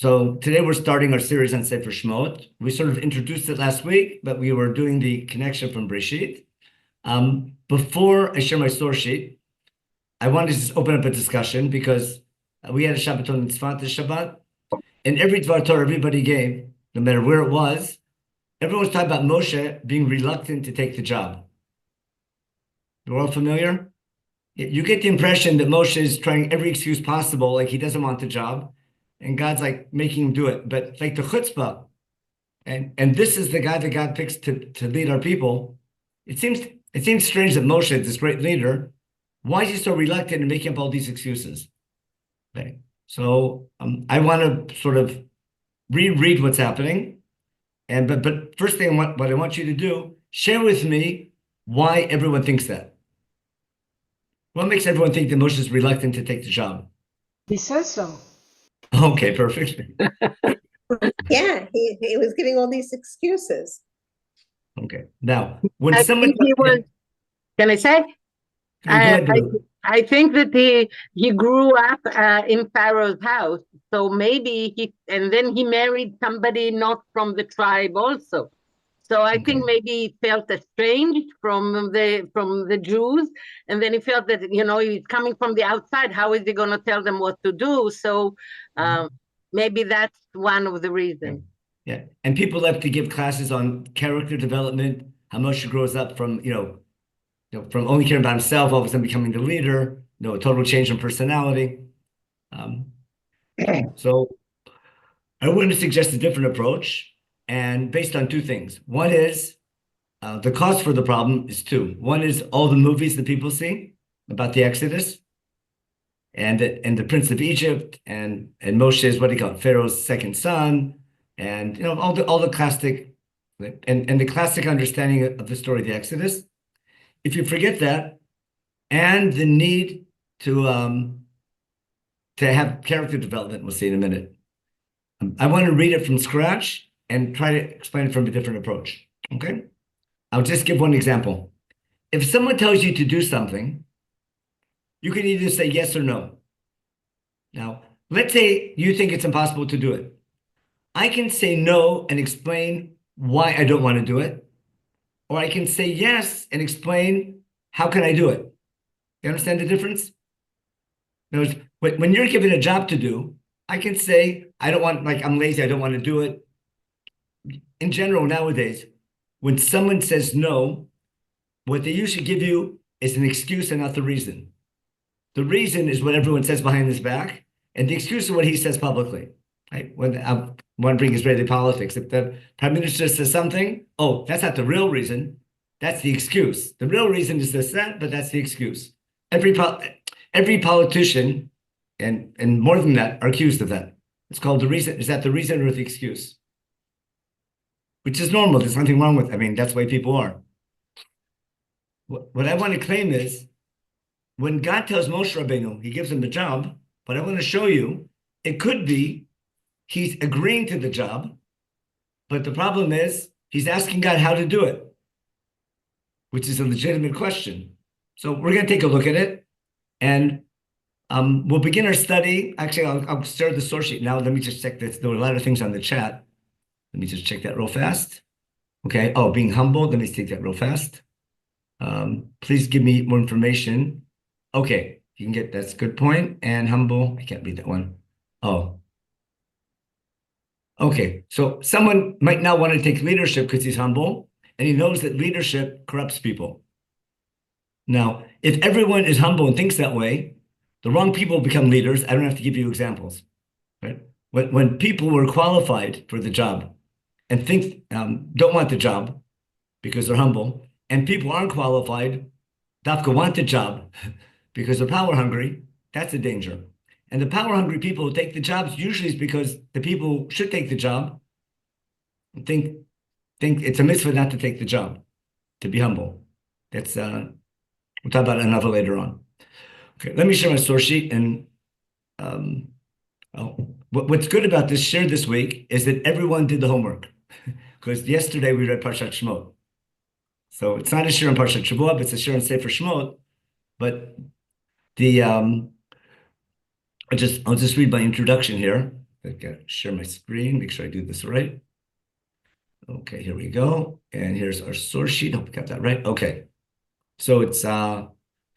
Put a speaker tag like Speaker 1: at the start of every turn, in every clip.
Speaker 1: So today we're starting our series on Sefer Shemot. We sort of introduced it last week, but we were doing the connection from Breshit. Before I share my source sheet, I wanted to just open up a discussion because we had a Shabbaton Mitzvah this Shabbat, and every Dvar Torah everybody gave, no matter where it was, everyone was talking about Moshe being reluctant to take the job. We're all familiar? You get the impression that Moshe is trying every excuse possible, like he doesn't want the job, and God's like making him do it. But like the chutzpah, and this is the guy that God picks to lead our people. It seems strange that Moshe, this great leader, why is he so reluctant in making up all these excuses? Okay, so I want to sort of reread what's happening, and but first thing what I want you to do, share with me why everyone thinks that. What makes everyone think that Moshe is reluctant to take the job?
Speaker 2: He says so.
Speaker 1: Okay, perfect.
Speaker 3: Yeah, he was giving all these excuses.
Speaker 1: Okay, now when
Speaker 2: I
Speaker 1: someone
Speaker 2: think he was. Can I say? I think that he grew up in Pharaoh's house, so maybe and then he married somebody not from the tribe also. So I think maybe he felt estranged from the Jews, and then he felt that he's coming from the outside. How is he going to tell them what to do? So maybe that's one of the reasons.
Speaker 1: Yeah, and people love to give classes on character development, how Moshe grows up from from only caring about himself, all of a sudden becoming the leader. A total change in personality. So I want to suggest a different approach. And based on two things. One is the cause for the problem is two. One is all the movies that people see about the Exodus and the Prince of Egypt and Moshe is what do you call it, Pharaoh's second son, and all the classic and the classic understanding of the story of the Exodus. If you forget that and the need to have character development, we'll see in a minute. I want to read it from scratch and try to explain it from a different approach, okay? I'll just give one example. If someone tells you to do something, you can either say yes or no. Now, let's say you think it's impossible to do it. I can say no and explain why I don't want to do it, or I can say yes and explain how can I do it. You understand the difference? In other words, when you're given a job to do, I can say, I don't want, like I'm lazy, I don't want to do it. In general, nowadays, when someone says no, what they usually give you is an excuse and not the reason. The reason is what everyone says behind his back, and the excuse is what he says publicly. Right? When I want to bring Israeli politics, if the prime minister says something, oh, that's not the real reason. That's the excuse. The real reason is this, that, but that's the excuse. Every politician, and more than that, are accused of that. It's called the reason. Is that the reason or the excuse? Which is normal. There's nothing wrong with it. I mean, that's the way people are. What I want to claim is when God tells Moshe Rabbeinu, he gives him the job, but I want to show you, it could be he's agreeing to the job, but the problem is he's asking God how to do it, which is a legitimate question. So we're going to take a look at it, and we'll begin our study. Actually, I'll start the source sheet now. Let me just check this. There were a lot of things on the chat. Let me just check that real fast. Okay. Oh, being humble. Let me take that real fast. Please give me more information. Okay. You can get, that's a good point. And humble. I can't read that one. Oh. Okay. So someone might not want to take leadership because he's humble and he knows that leadership corrupts people. Now, if everyone is humble and thinks that way, the wrong people become leaders. I don't have to give you examples. Right? When people were qualified for the job, and don't want the job because they're humble, and people aren't qualified, dafka want the job because they're power hungry, that's a danger. And the power hungry people who take the jobs usually is because the people who should take the job think it's a mitzvah not to take the job, to be humble. That's we'll talk about another later on. Okay, let me share my source sheet. And what's good about this share this week is that everyone did the homework. Because yesterday we read Parshat Shemot. So it's not a shir on Parshat Shavuot, but it's a shir on Sefer Shemot. But the I'll just read my introduction here. I gotta share my screen, make sure I do this right. Okay, here we go. And here's our source sheet. Hope we got that right. Okay. So it's how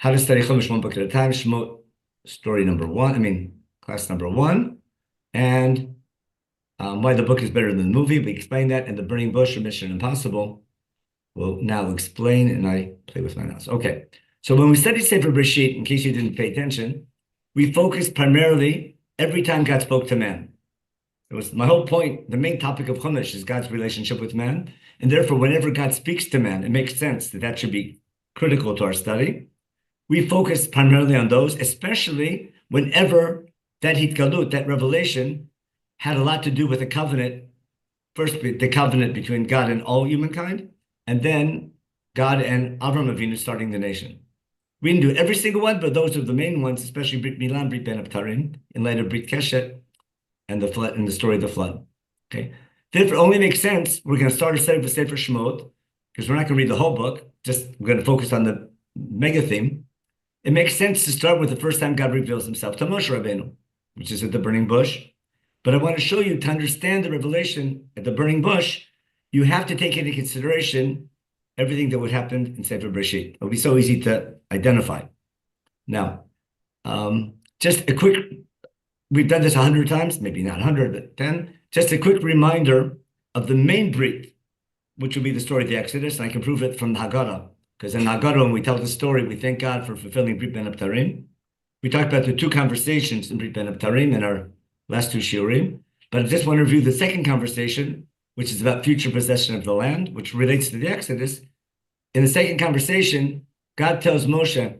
Speaker 1: to study Chumash one book at a time. Shemot story number one. Class number one. And why the book is better than the movie. We explained that. And the burning bush or Mission Impossible. We'll now explain, and I play with my mouse. Okay. So when we study Sefer Bereshit, in case you didn't pay attention, we focused primarily every time God spoke to man. It was my whole point. The main topic of Chumash is God's relationship with man. And therefore, whenever God speaks to man, it makes sense that that should be critical to our study. We focus primarily on those, especially whenever that hitgalut, that revelation, had a lot to do with the covenant. First, the covenant between God and all humankind, and then God and Avram Avinu starting the nation. We didn't do every single one, but those are the main ones, especially Brit Milan, Brit Ben Abtarim, in light of Brit Keshet, and the flood, and the story of the flood. Okay, therefore, it only makes sense. We're going to start a study with Sefer Shemot, because we're not going to read the whole book. We're going to focus on the mega theme. It makes sense to start with the first time God reveals himself to Moshe Rabbeinu, which is at the burning bush. But I want to show you, to understand the revelation at the burning bush, you have to take into consideration everything that would happen in Sefer Bereshit. It would be so easy to identify. Now, just a quick, we've done this 100 times, maybe not 100, but 10. Just a quick reminder of the main Brit, which will be the story of the Exodus, and I can prove it from the Haggadah. Because in Haggadah, when we tell the story, we thank God for fulfilling Brit Ben Abtarim. We talked about the two conversations in Brit Ben Abtarim in our last two shiurim. But I just want to review the second conversation, which is about future possession of the land, which relates to the Exodus. In the second conversation, God tells Moshe,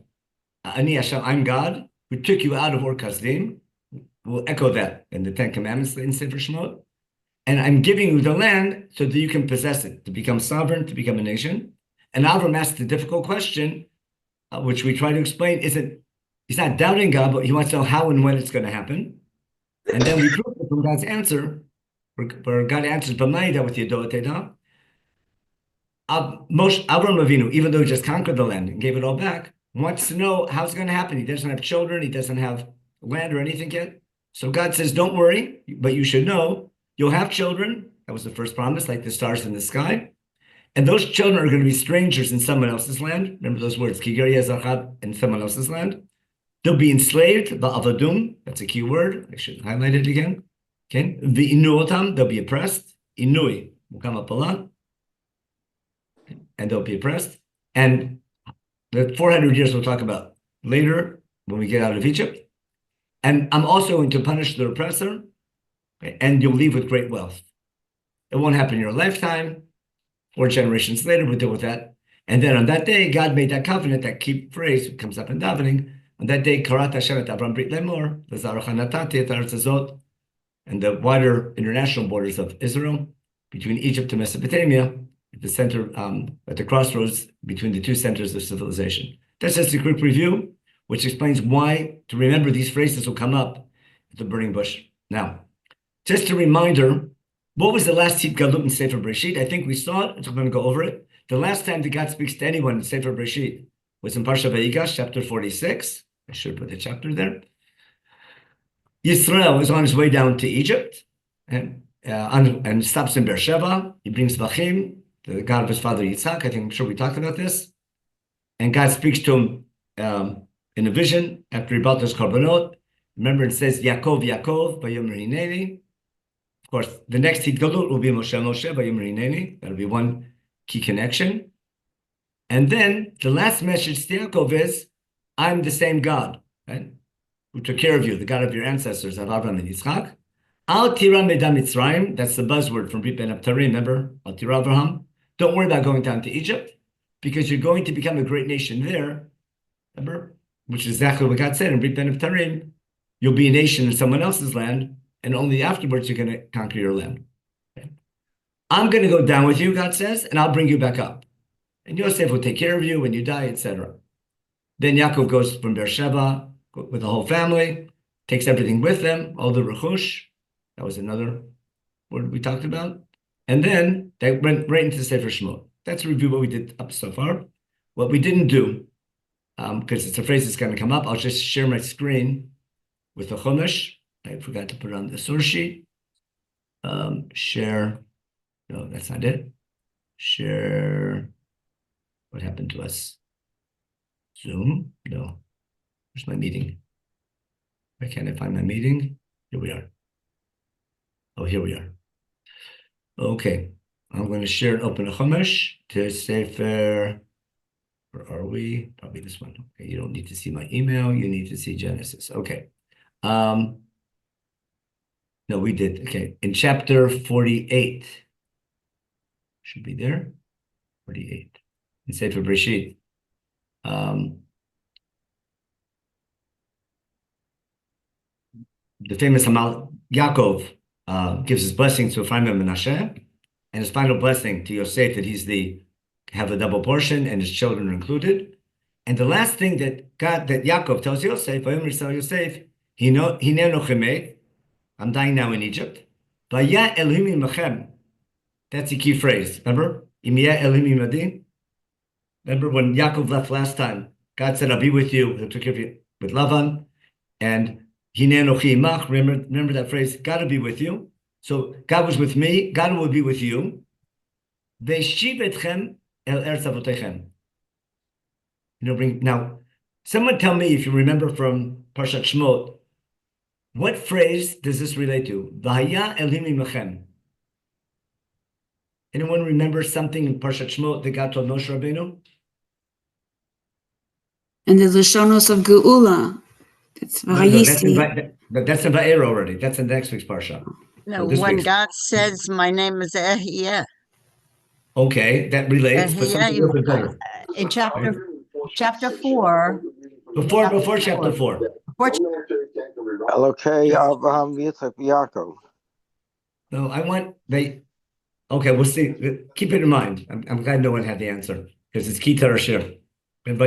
Speaker 1: Ani Hashem, I'm God, who took you out of Ur Kasdim. We'll echo that in the Ten Commandments in Sefer Shemot. And I'm giving you the land so that you can possess it, to become sovereign, to become a nation. And Avram asked the difficult question, which we try to explain, he's not doubting God, but he wants to know how and when it's going to happen. And then we prove it from God's answer, where God answers, B'mayda with Yedo Teda. Avram Avinu, even though he just conquered the land and gave it all back, wants to know how it's going to happen. He doesn't have children. He doesn't have land or anything yet. So God says, don't worry, but you should know you'll have children. That was the first promise, like the stars in the sky. And those children are going to be strangers in someone else's land. Remember those words, Kiger Yazachad, in someone else's land. They'll be enslaved, Ba'avadum, that's a key word. I should highlight it again. Okay. V'inuotam, they'll be oppressed. Inui, Mukama, and they'll be oppressed. And the 400 years we'll talk about later when we get out of Egypt. And I'm also going to punish the oppressor, okay, and you'll leave with great wealth. It won't happen in your lifetime. 4 generations later, we'll deal with that. And then on that day, God made that covenant, that key phrase comes up in davening. On that day, Karat Hashem et Avram Brit Lemor, L'zarachanatati et Aretz Hazot, and the wider international borders of Israel, between Egypt and Mesopotamia, at the center, at the crossroads between the two centers of civilization. That's just a quick review, which explains why to remember these phrases will come up at the burning bush. Now, just a reminder, what was the last Hitgalut in Sefer Bereshit? I think we saw it, so I'm going to go over it. The last time that God speaks to anyone in Sefer Bereshit was in Parsha Vayigash, chapter 46. I should put the chapter there. Yisrael is on his way down to Egypt and stops in Beersheba. He brings Vachim, the God of his father Yitzhak. I'm sure we talked about this. And God speaks to him in a vision after he brought those korbanot. Remember, it says, Yaakov, Yaakov, Vayomer Hineni. Of course, the next Hitgalut will be Moshe, Moshe, Vayomer Hineni. That'll be one key connection. And then the last message to Yaakov is, I'm the same God, right? Who took care of you, the God of your ancestors, of Abraham and Yitzchak. Al tira medam Mitzrayim, that's the buzzword from Brit Ben Abtarim, remember? Al tira Abraham. Don't worry about going down to Egypt, because you're going to become a great nation there, remember? Which is exactly what God said in Brit Ben Abtarim. You'll be a nation in someone else's land, and only afterwards you're going to conquer your land. Okay? I'm going to go down with you, God says, and I'll bring you back up. And Yosef will take care of you when you die, etc. Then Yaakov goes from Beersheba with the whole family, takes everything with them, all the rechush. That was another word we talked about. And then they went right into Sefer Shemot. That's a review of what we did up so far. What we didn't do, because it's a phrase that's going to come up, I'll just share my screen with the Chumash. I forgot to put it on the source sheet. Share. No, that's not it. Share. What happened to us? Zoom? No. Where's my meeting? Why can't I find my meeting? Here we are. Oh, here we are. Okay. I'm going to share and open a Chumash to Sefer. Where are we? Probably this one. Okay, you don't need to see my email. You need to see Genesis. Okay. No, we did. Okay. In chapter 48. Should be there. 48. In Sefer Bereshit. The famous Hamal Yaakov gives his blessing to Ephraim and Menachem, and his final blessing to Yosef that he's have a double portion and his children are included. And the last thing that Yaakov tells Yosef, Yosef, I'm dying now in Egypt. That's the key phrase. Remember? Remember when Yaakov left last time, God said, I'll be with you. He took care of you with Lavan. And remember that phrase, God will be with you. So God was with me, God will be with you. Now, someone tell me if you remember from Parshat Shmot, what phrase does this relate to? Anyone remember something in Parshat Shmot that God told Moshe Rabbeinu?
Speaker 4: And the Lashonos of Geula. That's
Speaker 1: that's in Va'er already. That's in next week's Parsha.
Speaker 5: No, when God says, my name is Ehyeh.
Speaker 1: Okay, that relates, but something else is better.
Speaker 5: In chapter 4.
Speaker 1: Before chapter 4.
Speaker 6: Elokei Avraham Yitzchak Yaakov.
Speaker 1: No, okay, we'll see. Keep it in mind. I'm glad no one had the answer because it's key to our share. God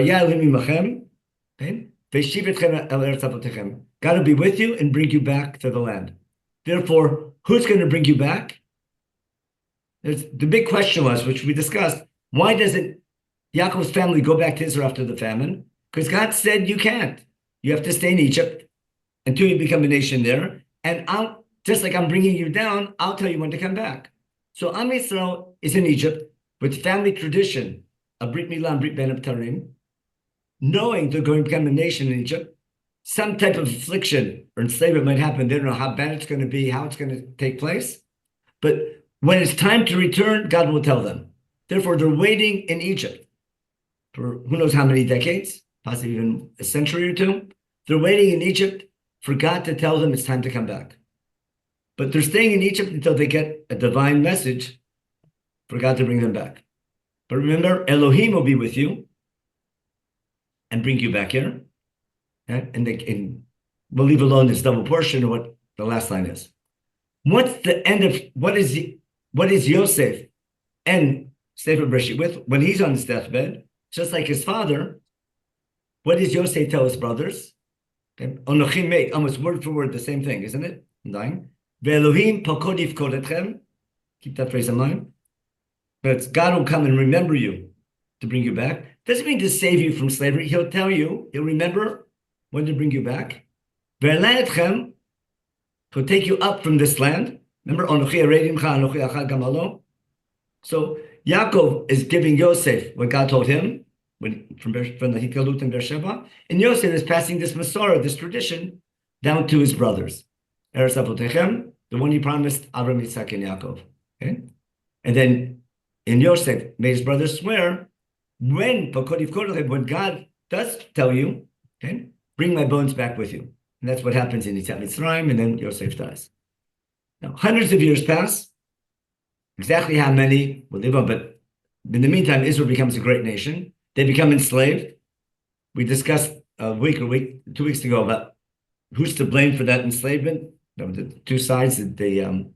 Speaker 1: will be with you and bring you back to the land. Therefore, who's going to bring you back? The big question was, which we discussed, why doesn't Yaakov's family go back to Israel after the famine? Because God said you can't. You have to stay in Egypt until you become a nation there. And just like I'm bringing you down, I'll tell you when to come back. So Am Yisrael is in Egypt with family tradition of Brit Milah and Brit Ben Abtarim, knowing they're going to become a nation in Egypt. Some type of affliction or enslavement might happen. They don't know how bad it's going to be, how it's going to take place. But when it's time to return, God will tell them. Therefore, they're waiting in Egypt for who knows how many decades, possibly even a century or two. They're waiting in Egypt for God to tell them it's time to come back. But they're staying in Egypt until they get a divine message for God to bring them back. But remember, Elohim will be with you and bring you back here. Okay? And we'll leave alone this double portion of what the last line is. What's the end of what is Yosef and Sefer Bereshit with when he's on his deathbed, just like his father? What does Yosef tell his brothers? Okay. Onochim meit, almost word for word the same thing, isn't it? I'm dying. Ve'Elohim pakod yifkod etchem. Keep that phrase in mind. But God will come and remember you to bring you back. Doesn't mean to save you from slavery. He'll tell you. He'll remember when to bring you back. Ve'eleh etchem. He'll take you up from this land. Remember, Onochi aredim cha, Onochi achad gamalo. So Yaakov is giving Yosef what God told him from the Hitgalut in Beersheba, and Yosef is passing this Masorah, this tradition, down to his brothers. Eretz Avotechem, the one he promised Abraham, Yitzchak, and Yaakov. Okay, and then in Yosef made his brothers swear when God does tell you, okay, bring my bones back with you. And that's what happens in Yitzhak Mitzrayim, and then Yosef dies. Now, hundreds of years pass. Exactly how many will live on, but in the meantime, Israel becomes a great nation. They become enslaved. We discussed 2 weeks ago about who's to blame for that enslavement. The two sides, the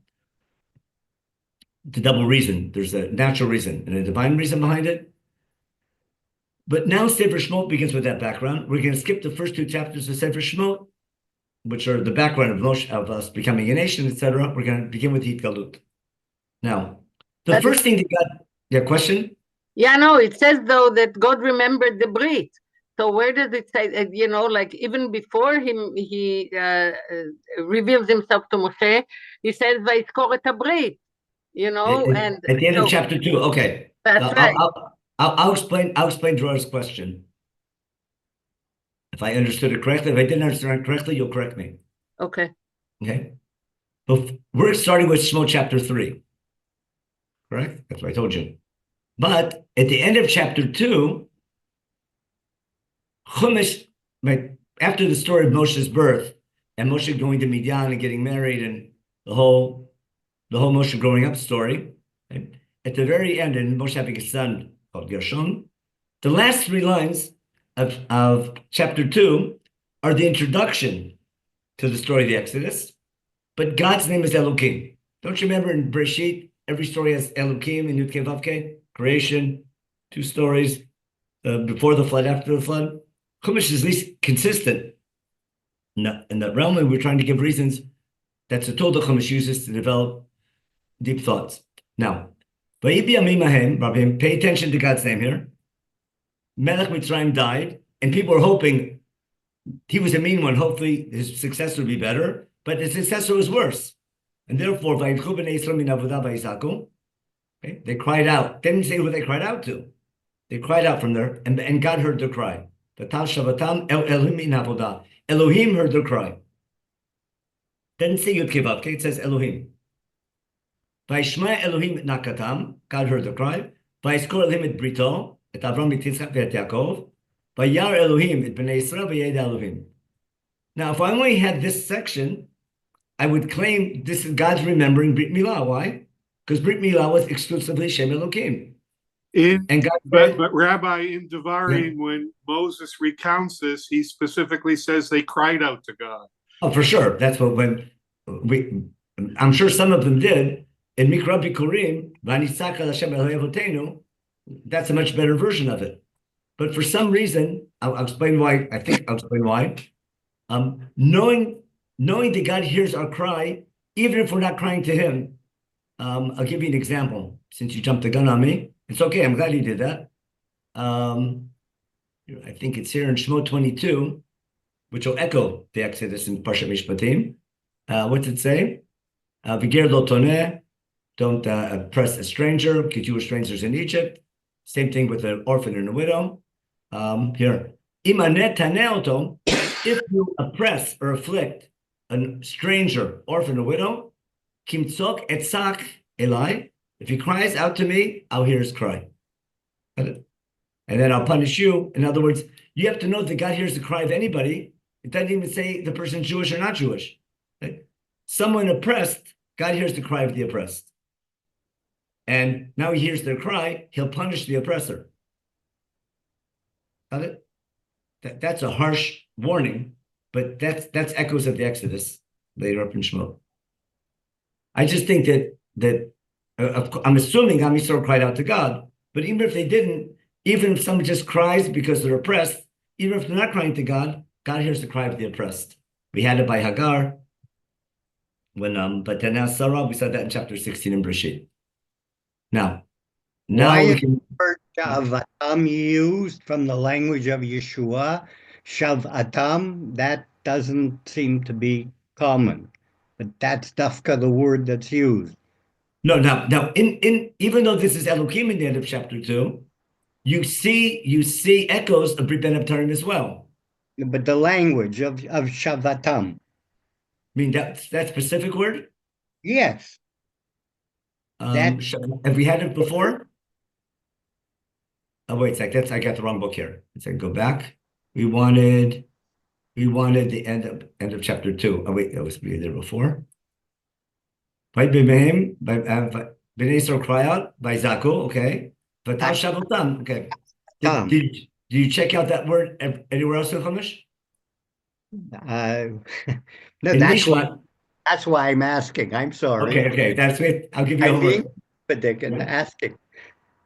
Speaker 1: double reason. There's a natural reason and a divine reason behind it. But now Sefer Shmot begins with that background. We're going to skip the first 2 chapters of Sefer Shmot, which are the background of us becoming a nation, etc. We're going to begin with Hitgalut. Now, the first thing that God, question?
Speaker 2: Yeah, no, it says though that God remembered the Brit. So where does it say, like even before he reveals himself to Moshe, he says, "Vayizkor et habrit," and
Speaker 1: At the end of
Speaker 2: so
Speaker 1: chapter 2. Okay.
Speaker 2: that's right.
Speaker 1: I'll explain Dror's question. If I understood it correctly. If I didn't understand it correctly, you'll correct me.
Speaker 2: Okay.
Speaker 1: Okay. But we're starting with Shemot chapter 3. Correct? That's what I told you. But at the end of chapter 2, Chumash, after the story of Moshe's birth and Moshe going to Midian and getting married and the whole Moshe growing up story, right? At the very end, and Moshe having a son called Gershon, the last 3 lines of chapter 2 are the introduction to the story of the Exodus, but God's name is Elohim. Don't you remember in Bereshit, every story has Elohim and Yud-Kei Vav-Kei, creation, 2 stories, before the flood, after the flood. Chumash is at least consistent in that realm, and we're trying to give reasons. That's a tool that Chumash uses to develop deep thoughts. Now, Rabbi, pay attention to God's name here. Melech Mitzrayim died, and people were hoping he was a mean one. Hopefully, his successor would be better, but his successor was worse. And therefore, they cried out. They didn't say who they cried out to. They cried out from there, and God heard their cry. Elohim heard their cry. Didn't say Yud-Kei Vav-Kei, it says Elohim. Vayishma Elohim et nakatam, God heard their cry. Vayizkor Elohim et brito, et Avram et Yitzchak et Yaakov. Vayar Elohim et bnei Yisrael v'yed Elohim. Now, if I only had this section, I would claim this is God's remembering Brit Milah. Why? Because Brit Milah was exclusively Shem Elohim.
Speaker 7: But Rabbi, in Devarim, when Moses recounts this, he specifically says they cried out to God.
Speaker 1: Oh, for sure. That's what I'm sure some of them did. In Mikra Bikurim, V'anitzak al Hashem Elohei Avotenu, that's a much better version of it. But for some reason, I'll explain why. I think I'll explain why. Knowing that God hears our cry, even if we're not crying to Him. I'll give you an example. Since you jumped the gun on me, it's okay. I'm glad you did that. I think it's here in Shemot 22, which will echo the Exodus in Parshat Mishpatim. What's it say? V'ger lo toneh, don't oppress a stranger, because you were strangers in Egypt. Same thing with an orphan and a widow. Here, imanet taneoto, if you oppress or afflict a stranger, orphan, or widow, kimtzok etzak elai, if he cries out to me, I'll hear his cry. And then I'll punish you. In other words, you have to know that God hears the cry of anybody. It doesn't even say the person's Jewish or not Jewish. Right? Someone oppressed, God hears the cry of the oppressed. And now he hears their cry, he'll punish the oppressor. Got it? That's a harsh warning, but that's echoes of the Exodus later up in Shemot. I just think that I'm assuming Am Yisrael cried out to God, but even if they didn't, even if someone just cries because they're oppressed, even if they're not crying to God, God hears the cry of the oppressed. We had it by Hagar, but then now Sarah, we saw that in chapter 16 in Bereshit. Now
Speaker 8: Why
Speaker 1: we
Speaker 8: is
Speaker 1: can.
Speaker 8: the word Shavatam used from the language of Yeshua? Shavatam, that doesn't seem to be common, but that's dafka the word that's used.
Speaker 1: No, now in even though this is Elohim in the end of chapter 2, you see echoes of Brit Ben Abtarim as well.
Speaker 8: But the language of Shavatam.
Speaker 1: I mean that specific word?
Speaker 8: Yes.
Speaker 1: Have we had it before? Oh, wait a sec. I got the wrong book here. Let's go back. We wanted the end of chapter 2. Oh, wait, that was there before. By B'mehem, by Bnei Yisrael cry out, by Zaku, okay. But Tal Shavotam, okay. Did you check out that word anywhere else in Chumash?
Speaker 8: No, that's why I'm asking. I'm sorry.
Speaker 1: Okay. That's it. I'll give you a homework.
Speaker 8: I'm asking.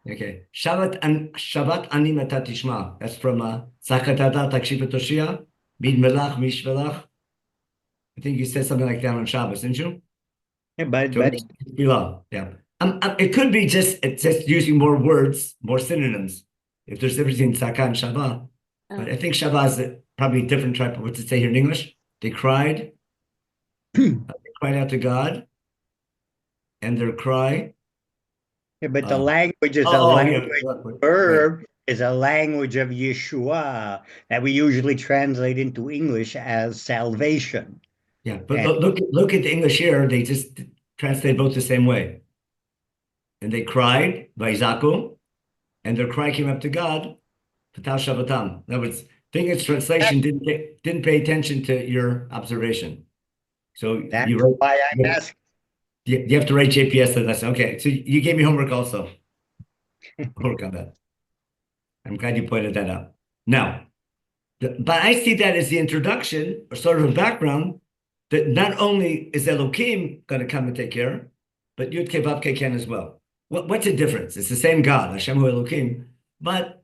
Speaker 1: Okay. Shabbat ani mata tishma. That's from Zakatata Takshiv Toshia. Mid melach mishvelach. I think you said something like that on Shabbos, didn't you?
Speaker 8: Yeah, but
Speaker 1: yeah. It could be just using more words, more synonyms. If there's difference in Tzaka and Shabbat, But I think Shavah is probably a different type of what to say here in English. They cried. They cried out to God. And their cry.
Speaker 8: Yeah, but the language is verb is a language of Yeshua that we usually translate into English as salvation.
Speaker 1: Yeah, but look at the English here. They just translate both the same way. And they cried, Vaizaku, and their cry came up to God, Patal Shavatam. In other words, the English translation didn't pay attention to your observation. So
Speaker 8: that's why I'm asking.
Speaker 1: You have to write JPS the lesson. Okay, so you gave me homework also. Work on that. I'm glad you pointed that out. Now, but I see that as the introduction or sort of a background that not only is Elohim going to come and take care, but Yud Kei Vav Kei can as well. What's the difference? It's the same God, Hashem Hu Elohim, but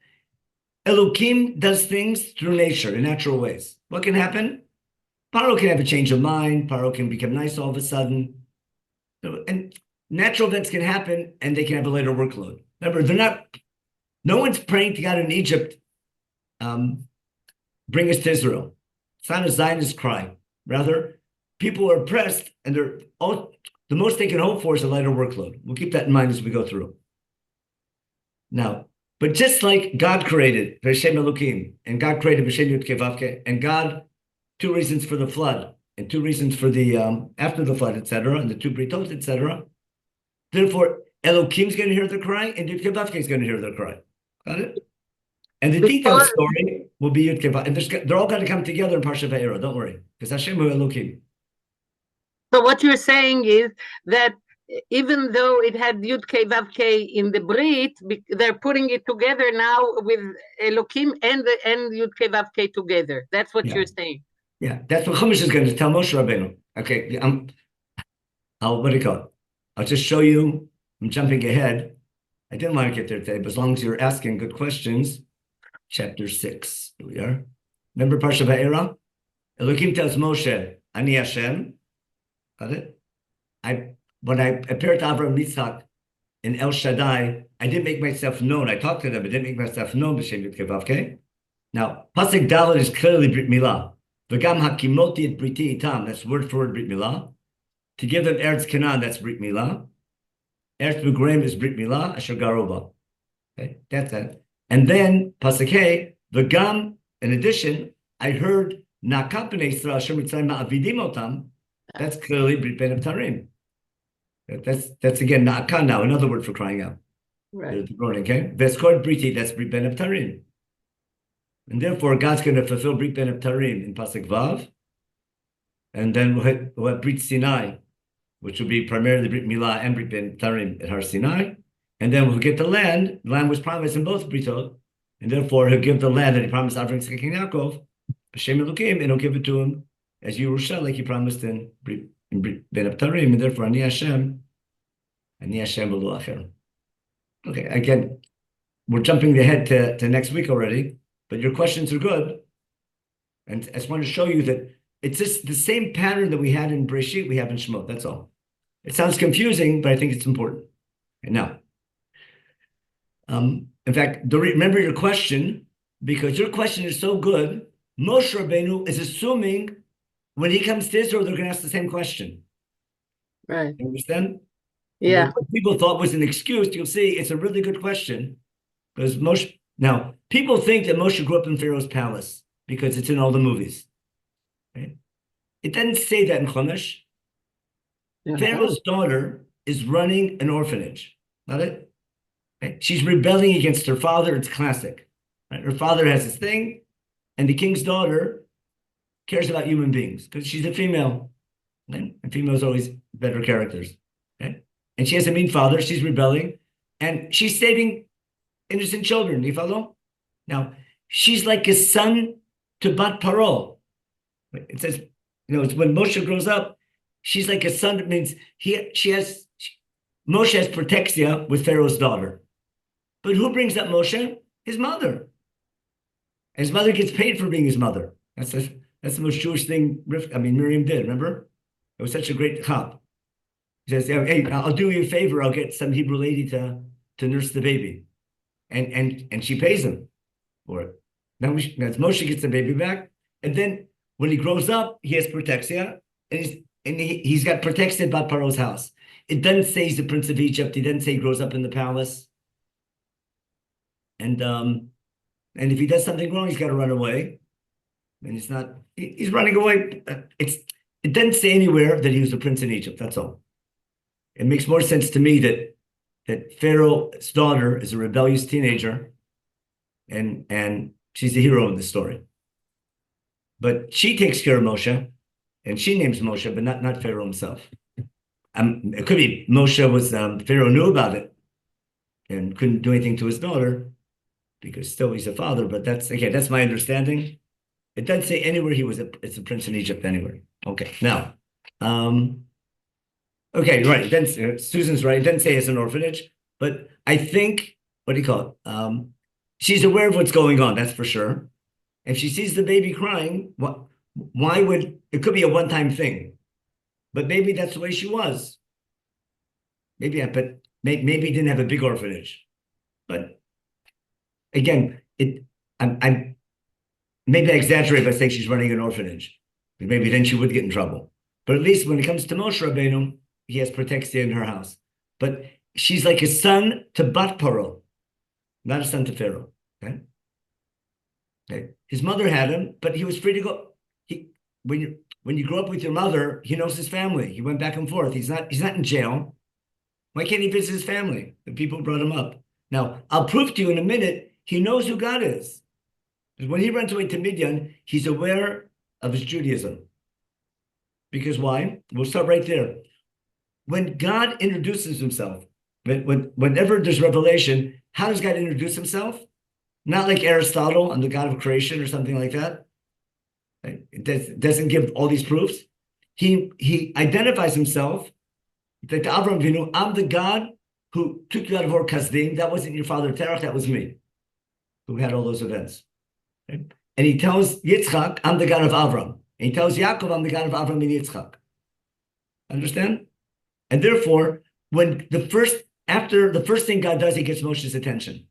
Speaker 1: Elohim does things through nature in natural ways. What can happen? Paro can have a change of mind. Paro can become nice all of a sudden. And natural events can happen and they can have a later workload. Remember, no one's praying to God in Egypt, bring us to Israel. It's not a Zionist cry. Rather, people are oppressed and the most they can hope for is a lighter workload. We'll keep that in mind as we go through. Now, but just like God created V'Shem Elohim, and God created V'Shem Yud Kei Vav Kei, and God, 2 reasons for the flood, and 2 reasons for the after the flood, etc., and the 2 britot, etc. Therefore, Elohim's going to hear their cry, and Yud Kei Vav Kei is going to hear their cry. Got it? And the detailed story will be Yud Kei Vav, and they're all going to come together in Parsha Va'era. Don't worry, because Hashem Hu Elohim.
Speaker 2: So what you're saying is that even though it had Yud Kei Vav Kei in the Brit, they're putting it together now with Elohim and Yud Kei Vav Kei together. That's what you're saying.
Speaker 1: Yeah, that's what Chumash is going to tell Moshe Rabbeinu. Okay, what do you call it? I'll just show you. I'm jumping ahead. I didn't want to get there today, but as long as you're asking good questions, chapter 6. Here we are. Remember Parsha Va'era? Elohim tells Moshe, Ani Hashem. Got it? When I appeared to Avraham Yitzhak in El Shaddai, I didn't make myself known. I talked to them, but didn't make myself known. B'Shem Yud Kei Vav Kei. Now, Pasuk Dalet is clearly Brit Milah. V'gam hakimoti et briti itam. That's word for word Brit Milah. To give them Eretz Canaan, that's Brit Milah. Eretz B'Grem is Brit Milah. Asher Garoba. Okay, that's that. And then Pasuk Hey, V'gam. In addition, I heard Nakap b'nei Yisrael Asher Mitzrayim ma'avidim otam. That's clearly Brit Ben Tarim. That's again Na'aka now, another word for crying out.
Speaker 2: Right.
Speaker 1: Okay. Veskor Briti, that's Brit Ben Tarim. And therefore, God's going to fulfill Brit Ben Tarim in Pasuk Vav. And then we'll have Brit Sinai, which will be primarily Brit Milah and Brit Ben Tarim at Har Sinai. And then we'll get the land. The land was promised in both Britot. And therefore, he'll give the land that he promised Avraham, Yitzchak, and Yaakov, B'Shem Elohim, and he'll give it to him as Yerusha, like he promised in Brit Ben Tarim, and therefore Ani Hashem v'lo acher. Okay, again, we're jumping ahead to next week already, but your questions are good. And I just want to show you that it's just the same pattern that we had in Breshit, we have in Shemot, that's all. It sounds confusing, but I think it's important. And now, in fact, remember your question, because your question is so good, Moshe Rabbeinu is assuming when he comes to Israel, they're going to ask the same question.
Speaker 2: Right.
Speaker 1: You understand?
Speaker 2: Yeah.
Speaker 1: What people thought was an excuse, you'll see it's a really good question. Because now, people think that Moshe grew up in Pharaoh's palace because it's in all the movies. Right? It doesn't say that in Chumash. Pharaoh's daughter is running an orphanage. Not it? Right? She's rebelling against her father. It's classic. Right? Her father has his thing, and the king's daughter cares about human beings because she's a female. And females are always better characters. Okay? And she has a mean father. She's rebelling. And she's saving innocent children. Do you follow? Now, she's like a son to Bat Paro. It says, it's when Moshe grows up, she's like a son. That means Moshe has protexia with Pharaoh's daughter. But who brings up Moshe? His mother. And his mother gets paid for being his mother. That's the most Jewish thing Miriam did, remember? It was such a great chap. He says, hey, I'll do you a favor. I'll get some Hebrew lady to nurse the baby. And she pays him for it. Now Moshe gets the baby back, and then when he grows up, he has protexia, and he's got protexia about Paro's house. It doesn't say he's the prince of Egypt. It doesn't say he grows up in the palace. And if he does something wrong, he's got to run away. And he's running away. It doesn't say anywhere that he was the prince in Egypt. That's all. It makes more sense to me that Pharaoh's daughter is a rebellious teenager, and she's the hero in the story. But she takes care of Moshe, and she names Moshe, but not Pharaoh himself. It could be Moshe was Pharaoh knew about it and couldn't do anything to his daughter because still he's a father. But that's my understanding. It doesn't say anywhere it's a prince in Egypt anywhere. Okay, now, okay, right. Then Susan's right. It doesn't say it's an orphanage, but I think what do you call it? She's aware of what's going on. That's for sure. If she sees the baby crying, why would it could be a one-time thing? But maybe that's the way she was. Maybe didn't have a big orphanage. But again, maybe I exaggerate by saying she's running an orphanage. Maybe then she would get in trouble. But at least when it comes to Moshe Rabbeinu, he has protexia in her house. But she's like a son to Bat Paro, not a son to Pharaoh. Okay? Okay. His mother had him, but he was free to go. When you grow up with your mother, he knows his family. He went back and forth. He's not in jail. Why can't he visit his family? The people brought him up. Now, I'll prove to you in a minute, he knows who God is. When he runs away to Midian, he's aware of his Judaism. Because why? We'll start right there. When God introduces himself, whenever there's revelation, how does God introduce himself? Not like Aristotle, I'm the God of creation or something like that. It doesn't give all these proofs. He identifies himself that Avram Avinu, I'm the God who took you out of Ur Kasdim. That wasn't your father Terach, that was me, who had all those events. Right? And he tells Yitzchak, I'm the God of Avram. And he tells Yaakov, I'm the God of Avram and Yitzchak. Understand? And therefore, after the first thing God does, he gets Moshe's attention.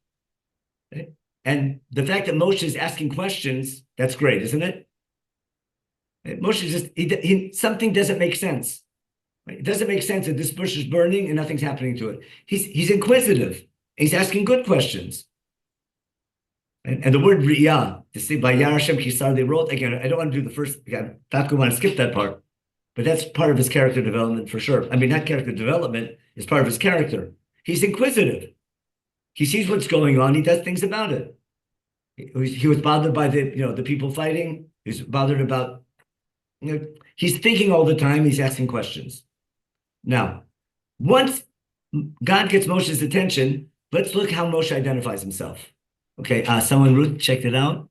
Speaker 1: Okay? And the fact that Moshe is asking questions, that's great, isn't it? Moshe something doesn't make sense. Right? It doesn't make sense that this bush is burning and nothing's happening to it. He's inquisitive. He's asking good questions. And the word riyah, to say by Yar Hashem Kisar, they wrote, again, I don't want to do the first, I'm not going to want to skip that part, but that's part of his character development for sure. I mean, not character development, it's part of his character. He's inquisitive. He sees what's going on. He does things about it. He was bothered by the people fighting. He's bothered about, he's thinking all the time. He's asking questions. Now, once God gets Moshe's attention, let's look how Moshe identifies himself. Okay, someone, Ruth, checked it out.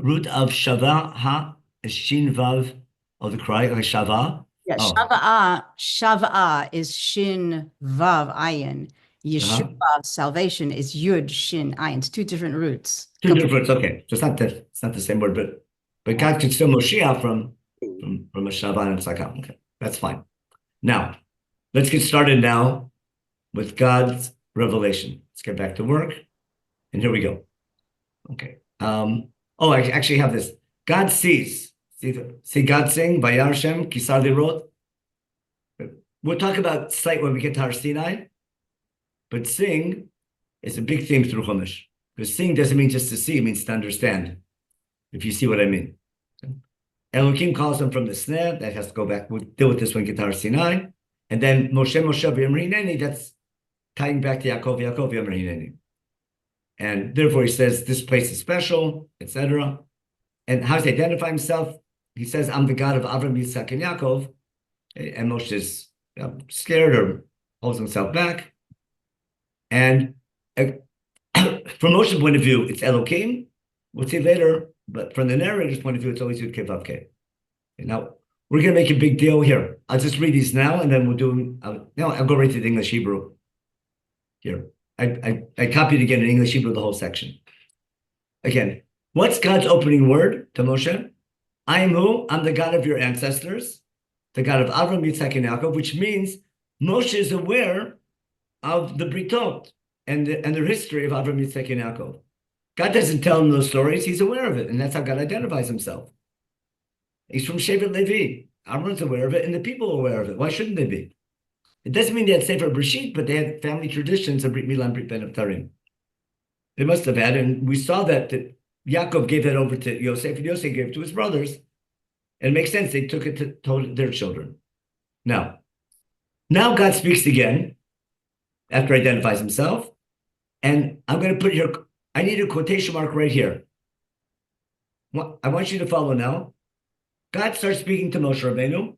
Speaker 1: Root of Shava, Ha, Shin Vav, of the cry, like Shava.
Speaker 9: Yeah, Shava is Shin Vav Ayin. Yeshua, salvation, is Yud Shin Ayin. It's two different roots.
Speaker 1: Two different roots, okay. So it's not the same word, but God could still Moshiach from a Shava and Tzaka. Okay, that's fine. Now, let's get started now with God's revelation. Let's get back to work. And here we go. Okay. I actually have this. God sees. See God sing, Vayar Hashem, Kisar Dirot. We'll talk about sight when we get to Har Sinai. But sing is a big theme through Chumash. Because sing doesn't mean just to see, it means to understand. If you see what I mean. Elohim calls them from the snare. That has to go back. We'll deal with this when we get to Har Sinai. And then Moshe V'Yamri Hineni, that's tying back to Yaakov V'Yamri Hineni. And therefore he says this place is special, etc. And how does he identify himself? He says, I'm the God of Avram, Yitzchak, and Yaakov. And Moshe is scared or holds himself back. And from Moshe's point of view, it's Elohim. We'll see later, but from the narrator's point of view, it's always Yud Kei Vav Kei. Now, we're going to make a big deal here. I'll just read these now, and then we'll do them. Now, I'll go right to the English Hebrew here. I copied again in English Hebrew the whole section. Again, what's God's opening word to Moshe? I am who? I'm the God of your ancestors, the God of Avram, Yitzchak, and Yaakov, which means Moshe is aware of the Britot and their history of Avram, Yitzchak, and Yaakov. God doesn't tell him those stories. He's aware of it. And that's how God identifies himself. He's from Shevet Levi. Aaron's aware of it, and the people are aware of it. Why shouldn't they be? It doesn't mean they had Sefer Breshit, but they had family traditions of Brit Milah and Brit Ben Abtarim. They must have had, and we saw that Yaakov gave that over to Yosef, and Yosef gave it to his brothers. And it makes sense. They took it to their children. Now God speaks again after he identifies himself. And I'm going to put here, I need a quotation mark right here. I want you to follow now. God starts speaking to Moshe Rabbeinu,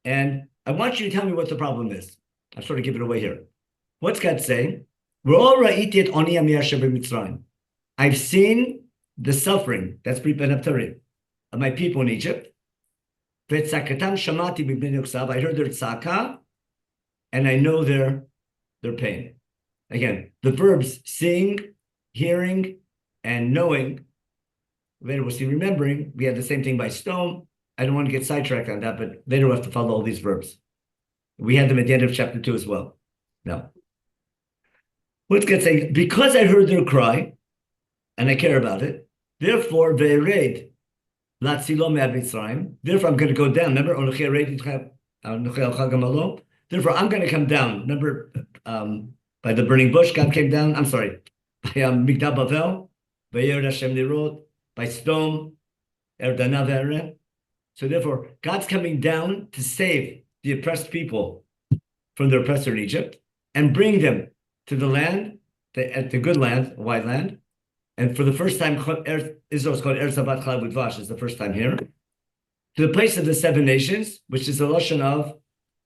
Speaker 1: and I want you to tell me what the problem is. I'll sort of give it away here. What's God saying? I've seen the suffering, that's Brit Ben Abtarim, of my people in Egypt. I heard their tzaka, and I know their pain. Again, the verbs seeing, hearing, and knowing. Later we'll see remembering. We had the same thing by stone. I don't want to get sidetracked on that, but later we'll have to follow all these verbs. We had them at the end of chapter 2 as well. Now, what's God saying? Because I heard their cry, and I care about it, therefore, ve'ered latzilo me'ad Mitzrayim. Therefore, I'm going to go down. Remember, therefore, I'm going to come down. Remember, by the burning bush, God came down. I'm sorry, by Migdal Bavel, ve'ered Hashem lirot, by stone, erdana ve'eret. So therefore, God's coming down to save the oppressed people from their oppressor in Egypt and bring them to the land, the good land, a white land. And for the first time, Israel is called Eretz Habat Chalav Udvash. It's the first time here. To the place of the 7 nations, which is the Lashon of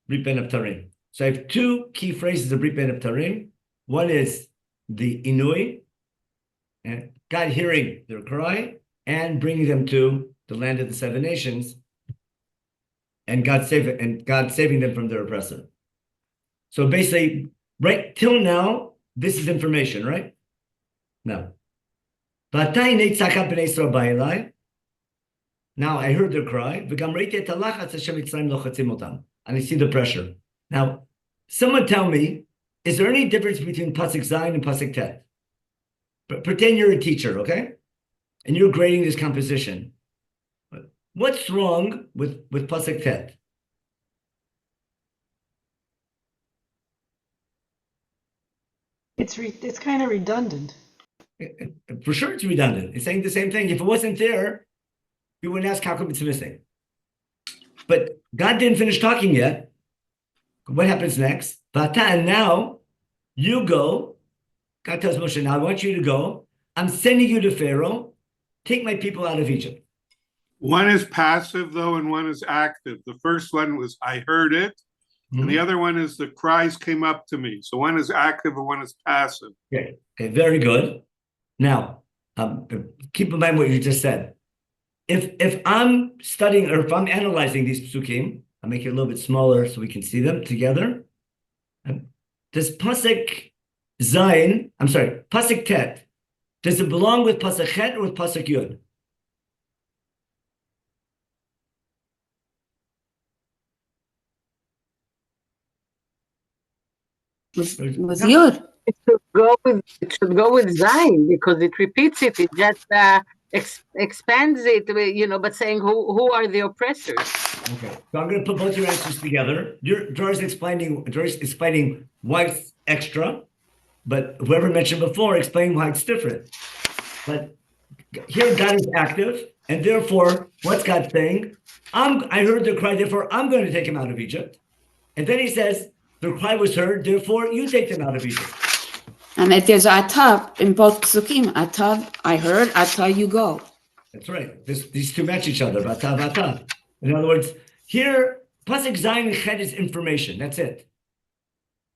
Speaker 1: Brit Ben Abtarim. So I have 2 key phrases of Brit Ben Abtarim. One is the Inui, and God hearing their cry and bringing them to the land of the 7 nations, and God saving them from their oppressor. So basically, right till now, this is information, right? Now, now I heard their cry, and I see the pressure. Now, someone tell me, is there any difference between Pasuk Zayin and Pasuk Tet? Pretend you're a teacher, okay? And you're grading this composition. What's wrong with Pasuk Tet?
Speaker 10: It's kind of redundant.
Speaker 1: For sure it's redundant. It's saying the same thing. If it wasn't there, you wouldn't ask how come it's missing. But God didn't finish talking yet. What happens next? And now you go. God tells Moshe, now I want you to go. I'm sending you to Pharaoh. Take my people out of Egypt.
Speaker 7: One is passive, though, and one is active. The first one was, I heard it. Mm-hmm. And the other one is, the cries came up to me. So one is active and one is passive.
Speaker 1: Okay, very good. Now, keep in mind what you just said. If I'm studying or if I'm analyzing these psukim, I'll make it a little bit smaller so we can see them together. Does Pasuk Zayin, Pasuk Tet, does it belong with Pasuk Chet or with Pasuk Yud?
Speaker 4: With Yud.
Speaker 2: It should go with Zayin because it repeats it. It just expands it, but saying who are the oppressors.
Speaker 1: Okay, so I'm going to put both your answers together. Doris explaining why it's extra, but whoever mentioned before explained why it's different. But here God is active, and therefore, what's God saying? I heard their cry, therefore I'm going to take them out of Egypt. And then he says, their cry was heard, therefore you take them out of Egypt.
Speaker 4: And it is atab in both psukim. Atab, I heard. Atab, you go.
Speaker 1: That's right. These 2 match each other. Atab. In other words, here, Pasuk Zayin and Chet is information. That's it.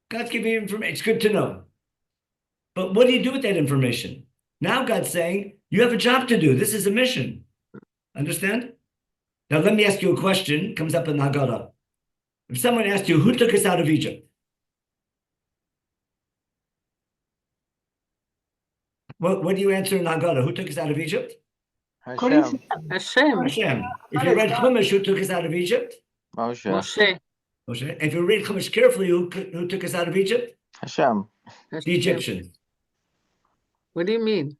Speaker 1: God's giving you information. It's good to know. But what do you do with that information? Now God's saying, you have a job to do. This is a mission. Understand? Now let me ask you a question. It comes up in the Haggadah. If someone asked you, who took us out of Egypt? What do you answer in Haggadah? Who took us out of Egypt?
Speaker 3: Hashem.
Speaker 1: Hashem. If you read Chumash, who took us out of Egypt?
Speaker 3: Moshe.
Speaker 1: If you read Chumash carefully, who took us out of Egypt?
Speaker 6: Hashem.
Speaker 1: The Egyptians.
Speaker 2: What do you mean?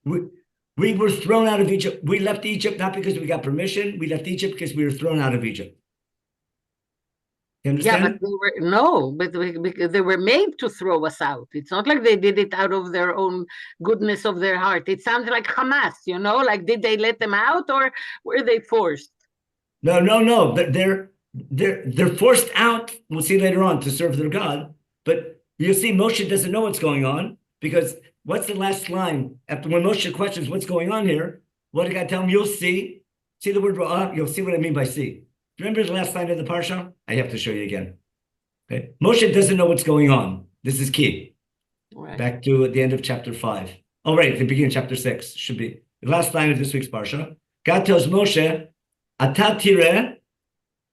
Speaker 1: We were thrown out of Egypt. We left Egypt not because we got permission. We left Egypt because we were thrown out of Egypt. You
Speaker 2: Yeah,
Speaker 1: understand?
Speaker 2: because they were made to throw us out. It's not like they did it out of their own goodness of their heart. It sounds like Hamas, like did they let them out or were they forced?
Speaker 1: No. They're forced out. We'll see later on to serve their God. But you'll see Moshe doesn't know what's going on because what's the last line? After when Moshe questions what's going on here, what did God tell him? You'll see. See the word ra'ah? You'll see what I mean by see. Remember the last line of the parsha? I have to show you again. Okay. Moshe doesn't know what's going on. This is key.
Speaker 2: Right.
Speaker 1: Back to the end of chapter 5. Oh, right, the beginning of chapter 6 should be the last line of this week's parsha. God tells Moshe, "Ata tireh,"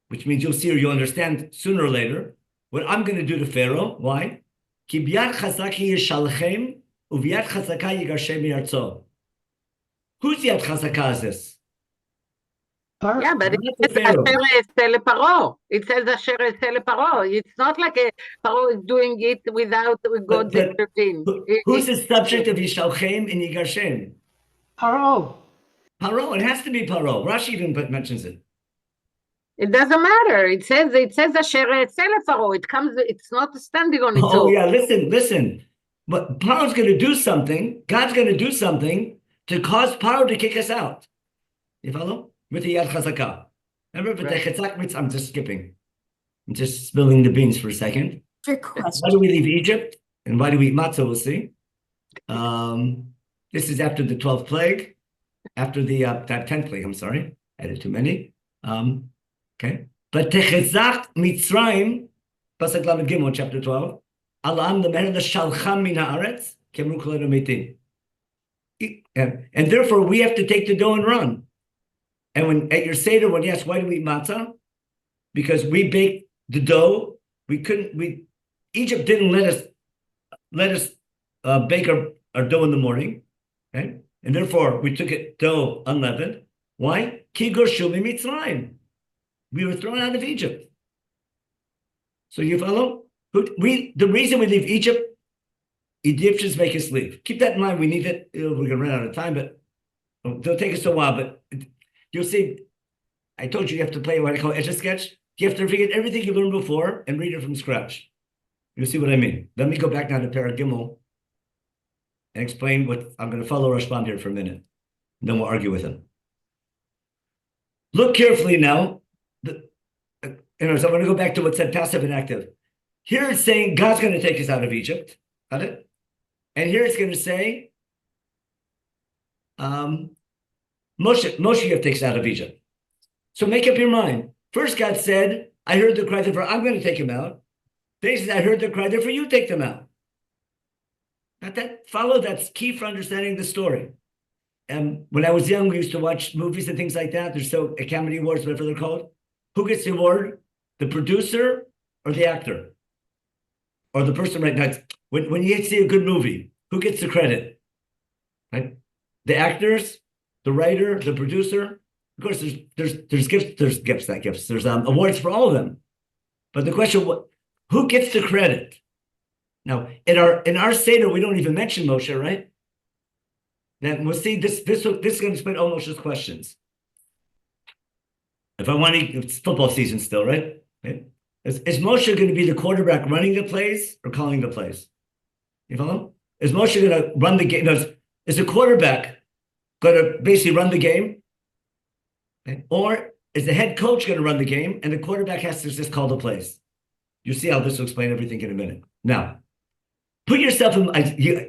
Speaker 1: which means you'll see or you'll understand sooner or later what I'm going to do to Pharaoh. Why? Ki biyad chazaka yishalchem uviyad chazaka yigarshem mi'artzo. Whose yad chazaka is this?
Speaker 2: Yeah, but it
Speaker 1: Not the
Speaker 2: says
Speaker 1: Pharaoh.
Speaker 2: Asher Eseh leParo. It says Asher Eseh leParo. It's not like Paro is doing it without God's intervention.
Speaker 1: Who's the subject of Yishalchem and Yigarshem?
Speaker 9: Paro.
Speaker 1: Paro. It has to be Paro. Rashi even mentions it.
Speaker 2: It doesn't matter. It says Asher Eseh leParo. It's not standing on its own.
Speaker 1: Oh yeah, listen. But Paro's going to do something. God's going to do something to cause Paro to kick us out. You follow? With the Yad Chazakah. Remember, right. I'm just skipping. I'm just spilling the beans for a second.
Speaker 4: Trick question.
Speaker 1: Why do we leave Egypt? And why do we eat matzah? We'll see. This is after the 12th plague. After the 10th plague, I'm sorry. I added too many. Okay. But Techezach Mitzrayim, Pasuk Lamed Gimel, chapter 12. Alam the Meher Shalcham Min Haaretz, Kemru Kol Metim. And therefore, we have to take the dough and run. And when at your Seder, when you ask, why do we eat matzah? Because we baked the dough. Egypt didn't let us bake our dough in the morning. Okay? And therefore, we took it dough unleavened. Why? Ki gorshu mitzrayim. We were thrown out of Egypt. So you follow? The reason we leave Egypt, Egyptians make us leave. Keep that in mind. We need it. We're going to run out of time, but it'll take us a while. But you'll see, I told you have to play what I call Etch-a-Sketch. You have to forget everything you learned before and read it from scratch. You'll see what I mean. Let me go back now to Perek Gimel and explain what I'm going to follow Rashbam here for a minute. And then we'll argue with him. Look carefully now. So I'm going to go back to what said passive and active. Here it's saying God's going to take us out of Egypt. Got it? And here it's going to say, Moshe takes out of Egypt. So make up your mind. First, God said, I heard the cry, therefore I'm going to take him out. Then he said, I heard the cry, therefore you take them out. Now that's key for understanding the story. And when I was young, we used to watch movies and things like that. There's Academy Awards, whatever they're called. Who gets the award? The producer or the actor? Or the person right now? When you see a good movie, who gets the credit? Right? The actors, the writer, the producer. Of course, there's gifts. There's awards for all of them. But the question, who gets the credit? Now, in our Seder, we don't even mention Moshe, right? Then we'll see this is going to explain all Moshe's questions. If I want to, it's football season still, right? Okay. Is Moshe going to be the quarterback running the plays or calling the plays? You follow? Is Moshe going to run the game? Is the quarterback going to basically run the game? Okay. Or is the head coach going to run the game and the quarterback has to just call the plays? You'll see how this will explain everything in a minute. Now, put yourself in,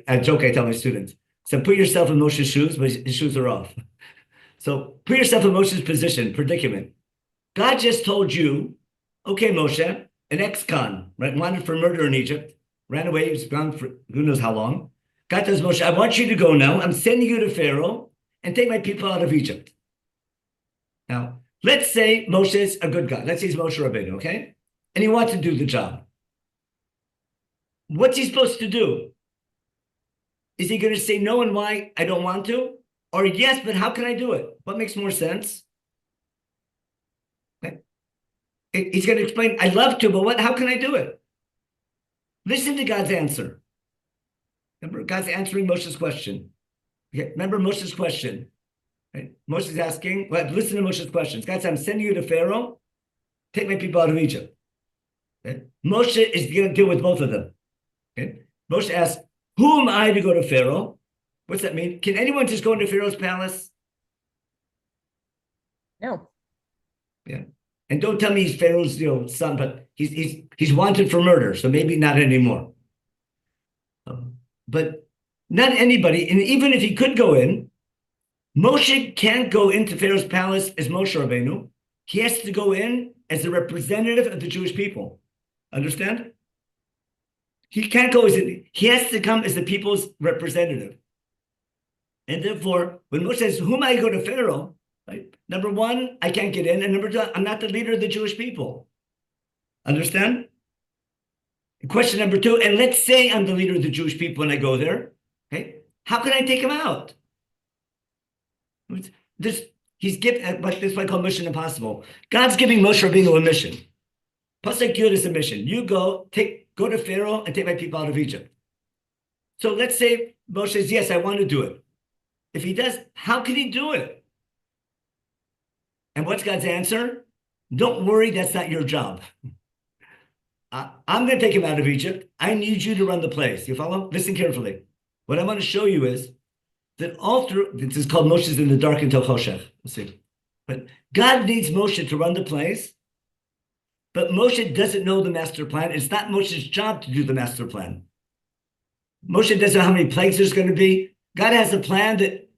Speaker 1: a joke I tell my students. So put yourself in Moshe's shoes, but his shoes are off. So put yourself in Moshe's predicament. God just told you, okay, Moshe, an ex-con, right, wanted for murder in Egypt, ran away, he was gone for who knows how long. God tells Moshe, I want you to go now. I'm sending you to Pharaoh and take my people out of Egypt. Now, let's say Moshe is a good guy. Let's say he's Moshe Rabbeinu, okay? And he wants to do the job. What's he supposed to do? Is he going to say no and why I don't want to? Or yes, but how can I do it? What makes more sense? Okay. He's going to explain, I'd love to, but how can I do it? Listen to God's answer. Remember, God's answering Moshe's question. Okay, remember Moshe's question. Right? Moshe's asking, well, listen to Moshe's questions. God said, I'm sending you to Pharaoh, take my people out of Egypt. Okay? Moshe is going to deal with both of them. Okay? Moshe asks, who am I to go to Pharaoh? What's that mean? Can anyone just go into Pharaoh's palace?
Speaker 2: No.
Speaker 1: Yeah. And don't tell me he's Pharaoh's son, but he's wanted for murder, so maybe not anymore. But not anybody, and even if he could go in, Moshe can't go into Pharaoh's palace as Moshe Rabbeinu. He has to go in as a representative of the Jewish people. Understand? He can't go he has to come as the people's representative. And therefore, when Moshe says, who am I to go to Pharaoh? Right? Number one, I can't get in. And number two, I'm not the leader of the Jewish people. Understand? Question number two, and let's say I'm the leader of the Jewish people when I go there. Okay? How can I take him out? He's giving, but this is what I call mission impossible. God's giving Moshe Rabbeinu a mission. Pasuk Yud is a mission. You go to Pharaoh and take my people out of Egypt. So let's say Moshe says, yes, I want to do it. If he does, how can he do it? And what's God's answer? Don't worry, that's not your job. I'm going to take him out of Egypt. I need you to run the place. You follow? Listen carefully. What I want to show you is that all through, this is called Moshe's in the dark until Choshech. We'll see. But God needs Moshe to run the place, but Moshe doesn't know the master plan. It's not Moshe's job to do the master plan. Moshe doesn't know how many plagues there's going to be. God has a plan that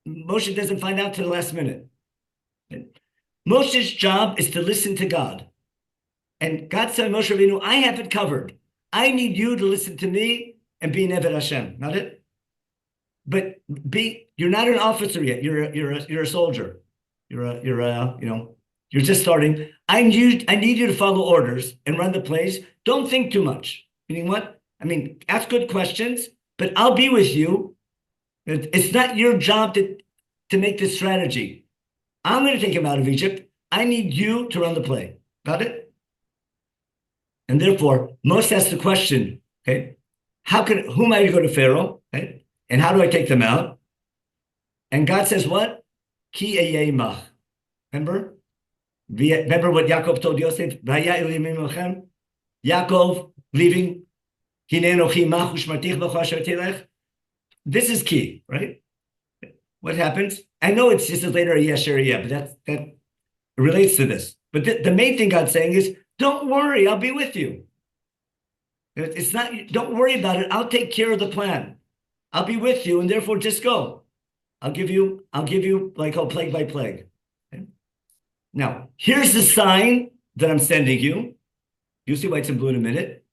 Speaker 1: Moshe doesn't find out till the last minute. Moshe's job is to listen to God. And God said, Moshe Rabbeinu, I have it covered. I need you to listen to me and be an Eved Hashem. Not it? But you're not an officer yet. You're a soldier. You're just starting. I need you to follow orders and run the place. Don't think too much. Meaning what? I mean, ask good questions, but I'll be with you. It's not your job to make this strategy. I'm going to take him out of Egypt. I need you to run the play. Got it? And therefore, Moshe asks the question, okay, who am I to go to Pharaoh? Okay? And how do I take them out? And God says what? Ki eyeh mach. Remember? Remember what Yaakov told Yosef? Yaakov leaving. This is key, right? What happens? I know it's just a later yeah, but that relates to this. But the main thing God's saying is, don't worry, I'll be with you. It's not, don't worry about it. I'll take care of the plan. I'll be with you, and therefore just go. I'll give you like plague by plague. Okay? Now, here's the sign that I'm sending you. You'll see why it's in blue in a minute.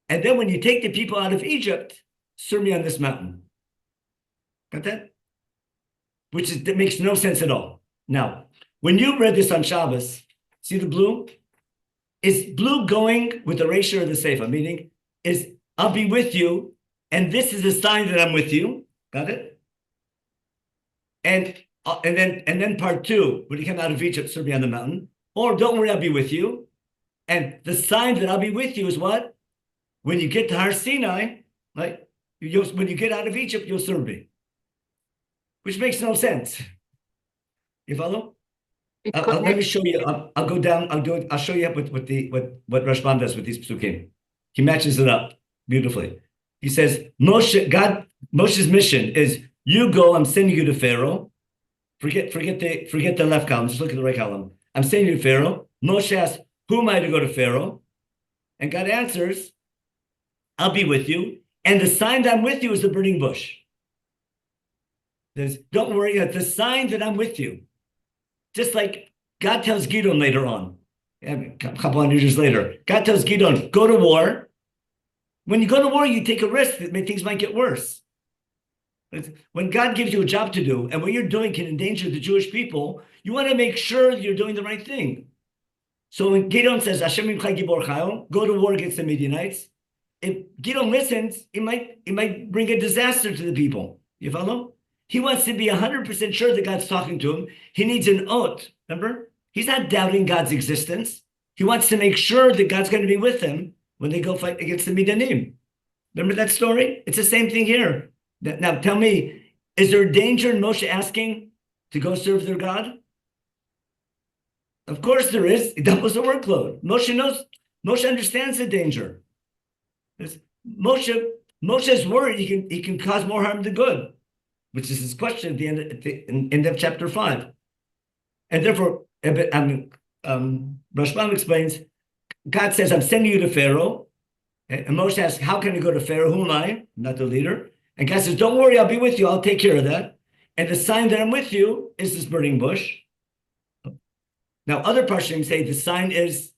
Speaker 1: And then when you take the people out of Egypt, serve me on this mountain. Got that? That makes no sense at all. Now, when you read this on Shabbos, see the blue? Is blue going with the ratio of the Seifa? Meaning, is I'll be with you, and this is a sign that I'm with you. Got it? And then part two, when you come out of Egypt, serve me on the mountain. Or don't worry, I'll be with you. And the sign that I'll be with you is what? When you get to Har Sinai, right? When you get out of Egypt, you'll serve me. Which makes no sense. You follow? Let me show you. I'll go down. I'll show you what Rashban does with these psukim. He matches it up beautifully. He says, Moshe's mission is, you go. I'm sending you to Pharaoh. Forget the left column. Just look at the right column. I'm sending you to Pharaoh. Moshe asks, who am I to go to Pharaoh? And God answers, I'll be with you. And the sign that I'm with you is the burning bush. Don't worry. The sign that I'm with you. Just like God tells Gideon later on, a couple hundred years later, God tells Gideon, go to war. When you go to war, you take a risk that things might get worse. When God gives you a job to do, and what you're doing can endanger the Jewish people, you want to make sure that you're doing the right thing. So when Gideon says, Hashem imchai gibor chayil, go to war against the Midianites, if Gideon listens, it might bring a disaster to the people. You follow? He wants to be 100% sure that God's talking to him. He needs an oath. Remember? He's not doubting God's existence. He wants to make sure that God's going to be with him when they go fight against the Midianim. Remember that story? It's the same thing here. Now tell me, Is there a danger in Moshe asking to go serve their God? Of course there is. It doubles the workload. Moshe understands the danger. Moshe's worried he can cause more harm than good, which is his question at the end of chapter 5. And therefore, Rashbam explains, God says, I'm sending you to Pharaoh. And Moshe asks, how can I go to Pharaoh? Who am I? I'm not the leader. And God says, don't worry, I'll be with you. I'll take care of that. And the sign that I'm with you is this burning bush. Now, other Parshim say the sign is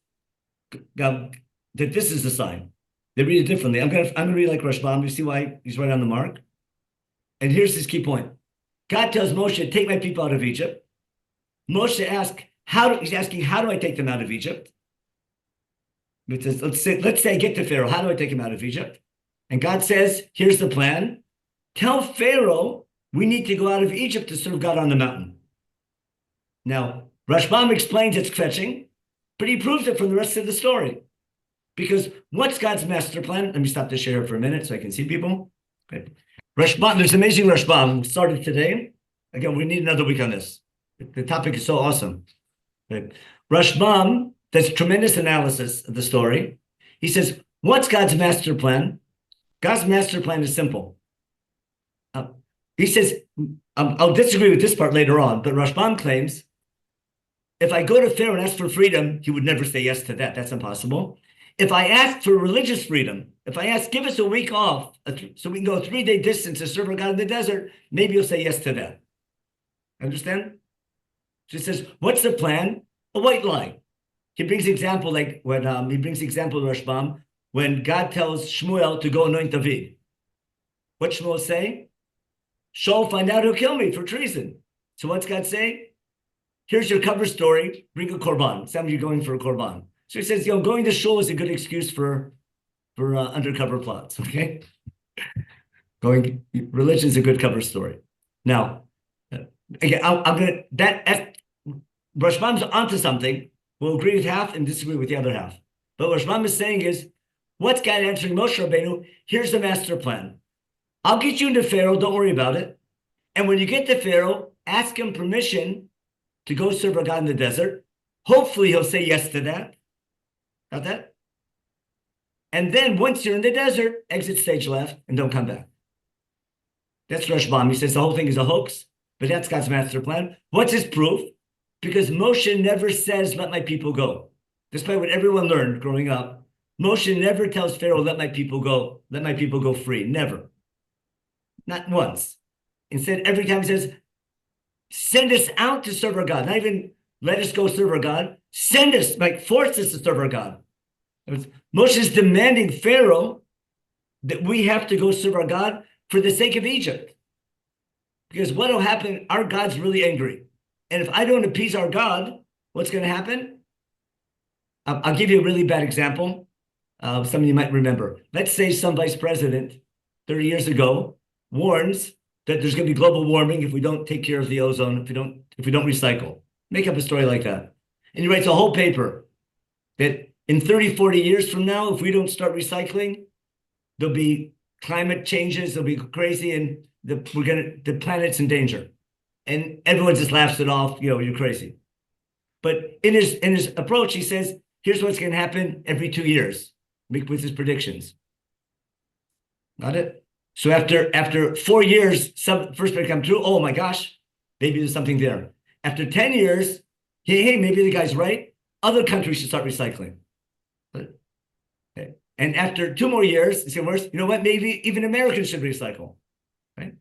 Speaker 1: that this is the sign. They read it differently. I'm gonna read like Rashbam. You see why he's right on the mark? And here's his key point. God tells Moshe, take my people out of Egypt. Moshe asks, he's asking, how do I take them out of Egypt? It says, let's say I get to Pharaoh. How do I take him out of Egypt? And God says, here's the plan. Tell Pharaoh we need to go out of Egypt to serve God on the mountain. Now, Rashbam explains it's fetching, but he proves it from the rest of the story. Because what's God's master plan? Let me stop the share for a minute so I can see people. Okay. Rashbam, there's amazing Rashbam. We started today. Again, we need another week on this. The topic is so awesome. Okay. Rashbam does tremendous analysis of the story. He says, what's God's master plan? God's master plan is simple. He says, I'll disagree with this part later on, but Rashbam claims, if I go to Pharaoh and ask for freedom, he would never say yes to that. That's impossible. If I ask for religious freedom, if I ask, give us a week off so we can go a 3-day distance to serve our God in the desert, maybe he'll say yes to that. Understand? She says, what's the plan? A white lie. He brings example like when he brings example of Rashbam when God tells Shmuel to go anoint David. What Shmuel say? Shaul find out who'll kill me for treason. So what's God say? Here's your cover story. Bring a korban. Some of you going for a korban. So he says, going to shul is a good excuse for undercover plots. Okay, religion is a good cover story. Now, again, Rashbam's onto something. We'll agree with half and disagree with the other half. But what Rashbam is saying is, what's God answering Moshe Rabbeinu? Here's the master plan. I'll get you into Pharaoh. Don't worry about it. And when you get to Pharaoh, ask him permission to go serve our God in the desert. Hopefully, he'll say yes to that. Got that? And then once you're in the desert, exit stage left and don't come back. That's Rashbam. He says the whole thing is a hoax, but that's God's master plan. What's his proof? Because Moshe never says, let my people go. Despite what everyone learned growing up, Moshe never tells Pharaoh, let my people go free. Never. Not once. Instead, every time he says, send us out to serve our God. Not even let us go serve our God. Send us, force us to serve our God. Moshe is demanding Pharaoh that we have to go serve our God for the sake of Egypt. Because what will happen, our God's really angry. And if I don't appease our God, what's going to happen? I'll give you a really bad example. Some of you might remember. Let's say some vice president 30 years ago warns that there's going to be global warming if we don't take care of the ozone, if we don't recycle. Make up a story like that. And he writes a whole paper that in 30, 40 years from now, if we don't start recycling, there'll be climate changes, it'll be crazy, and the planet's in danger. And everyone just laughs it off, you're crazy. But in his approach, he says, here's what's going to happen every 2 years with his predictions. Got it? So after 4 years, some first may come true. Oh my gosh, maybe there's something there. After 10 years, hey, maybe the guy's right. Other countries should start recycling. Okay. And after 2 more years, it's getting worse. You know what? Maybe even Americans should recycle. Right?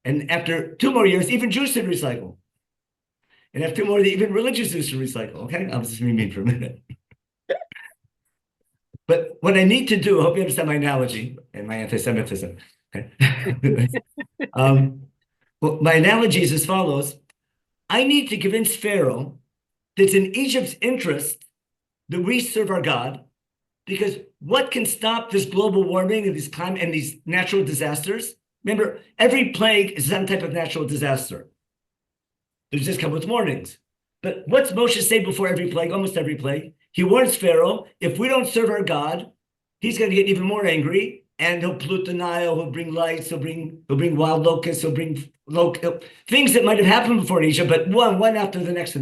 Speaker 1: And after 2 more years, even Jews should recycle. And after 2 more, even religious Jews should recycle. Okay, I was just being mean for a minute. But what I need to do, I hope you understand my analogy and my anti-Semitism. Okay. Well, my analogy is as follows. I need to convince Pharaoh that it's in Egypt's interest that we serve our God, because what can stop this global warming and these climate and these natural disasters? Remember, every plague is some type of natural disaster. They just come with warnings. But what's Moshe say before every plague? Almost every plague. He warns Pharaoh, if we don't serve our God, he's going to get even more angry, and he'll pollute the Nile, he'll bring lights, he'll bring wild locusts, he'll bring things that might have happened before in Egypt, but one after the next.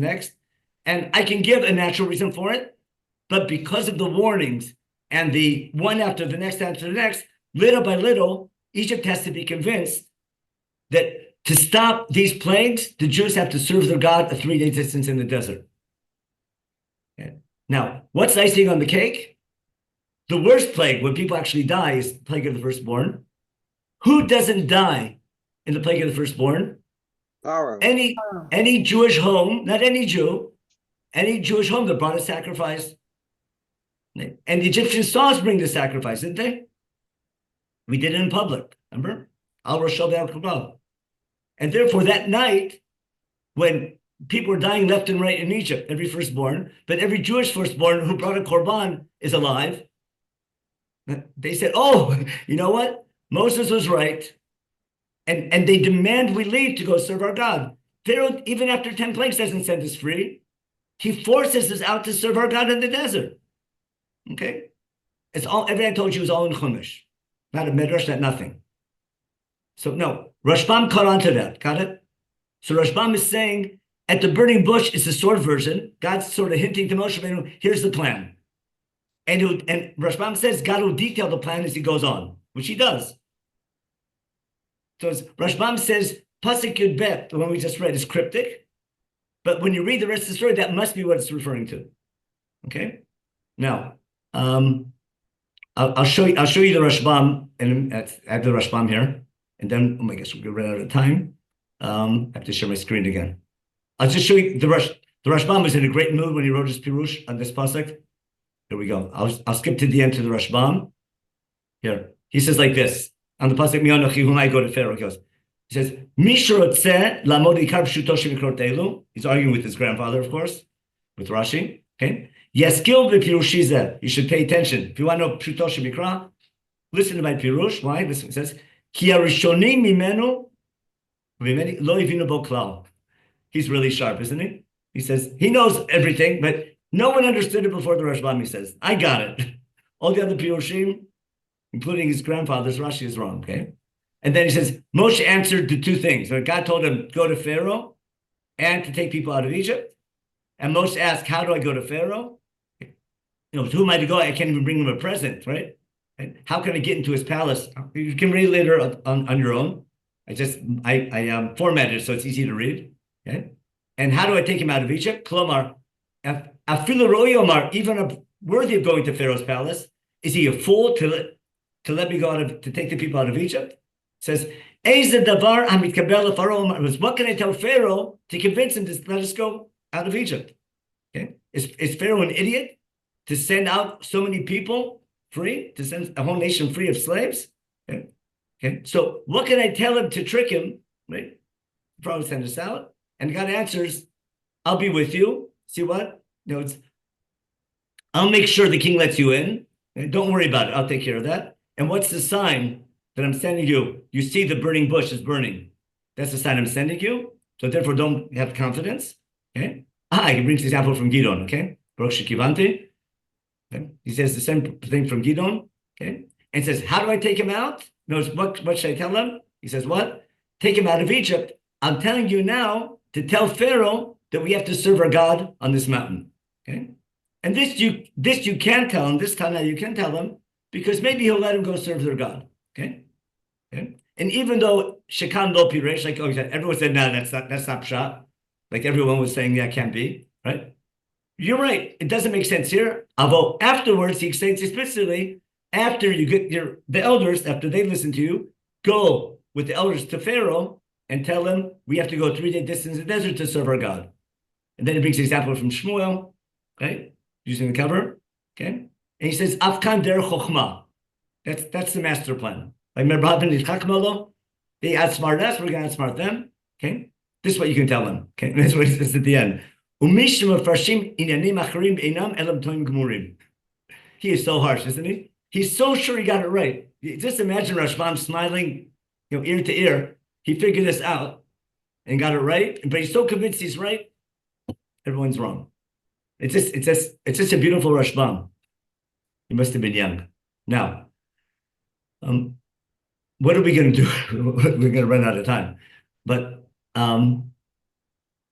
Speaker 1: And I can give a natural reason for it, but because of the warnings and the one after the next, little by little, Egypt has to be convinced that to stop these plagues, the Jews have to serve their God a 3-day distance in the desert. Okay. Now, what's icing on the cake? The worst plague, when people actually die, is the plague of the firstborn. Who doesn't die in the plague of the firstborn?
Speaker 6: Pharaoh.
Speaker 1: Any Jewish home, not any Jew, any Jewish home that brought a sacrifice. And the Egyptians saw us bring the sacrifice, didn't they? We did it in public, remember? Al Roshel Ve'al Kubal. And therefore, that night, when people were dying left and right in Egypt, every firstborn, but every Jewish firstborn who brought a korban is alive, they said, oh, you know what? Moses was right. And they demand we leave to go serve our God. Pharaoh, even after 10 plagues, doesn't set us free. He forces us out to serve our God in the desert. Okay? It's all, everything I told you is all in Chumash. Not a midrash, not nothing. So no, Rashbam caught on to that. Got it? So Rashbam is saying, at the burning bush, it's the short version. God's sort of hinting to Moshe Rabbeinu, here's the plan. And Rashbam says God will detail the plan as he goes on, which he does. So Rashbam says, Pasuk Yud Bet, the one we just read, is cryptic. But when you read the rest of the story, that must be what it's referring to. Okay? Now, I'll show you the Rashbam, and I have the Rashbam here. And then, oh my gosh, we're going to run out of time. I have to share my screen again. I'll just show you the Rashbam was in a great mood when he wrote his Pirush on this pasuk. Here we go. I'll skip to the end to the Rashbam. Here, he says like this on the pasuk Mi'anochi whom I go to Pharaoh. He goes, he says, Mishrotze lamod ikar pshuto shemikrot elu. He's arguing with his grandfather, of course, with Rashi. Okay, Yaskil v'pirushizeh. You should pay attention if you want to know pshuto shemikra. Listen to my Pirush. Why? Listen. It says, Ki harishonim mimenu v'meni lo yivinu bo klal. He's really sharp, isn't he? He says he knows everything, but no one understood it before the Rashbam. He says, I got it. All the other Pirushim, including his grandfather's, Rashi is wrong, okay? And then he says, Moshe answered to two things. So God told him, go to Pharaoh and to take people out of Egypt. And Moshe asked, how do I go to Pharaoh? You know, who am I to go? I can't even bring him a present, right? And how can I get into his palace? You can read later on your own. I formatted it so it's easy to read. Okay? And how do I take him out of Egypt? Klomar, afilu ro'i omar, even worthy of going to Pharaoh's palace. Is he a fool to let me go to take the people out of Egypt? It says, what can I tell Pharaoh to convince him to let us go out of Egypt? Okay, is Pharaoh an idiot to send out so many people free, to send a whole nation free of slaves? Okay. So what can I tell him to trick him? Right? Probably send us out. And God answers, I'll be with you. See what? You know, I'll make sure the king lets you in. And don't worry about it. I'll take care of that. And what's the sign that I'm sending you? You see the burning bush is burning. That's the sign I'm sending you. So therefore, don't have confidence. Okay. He brings the example from Gidon. Okay. Baruch Shekivanti. Okay. He says the same thing from Gidon. Okay. And says, how do I take him out? Knows what should I tell him? He says, what? Take him out of Egypt. I'm telling you now to tell Pharaoh that we have to serve our God on this mountain. Okay. And this you can't tell him, this Tana you can tell him, because maybe he'll let him go serve their God. Okay. Okay. And even though Shekan Lo Piresh, like everyone said, no, that's not pshat. Like everyone was saying, yeah, can't be, right? You're right. It doesn't make sense here. Although afterwards, he explains explicitly, after you get the elders, after they listen to you, go with the elders to Pharaoh and tell them we have to go 3-day distance in the desert to serve our God. And then he brings the example from Shmuel, okay, using the cover, okay? And he says, Afkan der chokhmah. That's the master plan. Like Merbaban is chakmalo. They outsmart us, we're going to outsmart them, okay? This is what you can tell them, okay? And that's what he says at the end. He is so harsh, isn't he? He's so sure he got it right. Just imagine Rashbam smiling, ear to ear. He figured this out and got it right, but he's so convinced he's right. Everyone's wrong. It's just a beautiful Rashbam. He must have been young. Now, What are we going to do? We're going to run out of time, but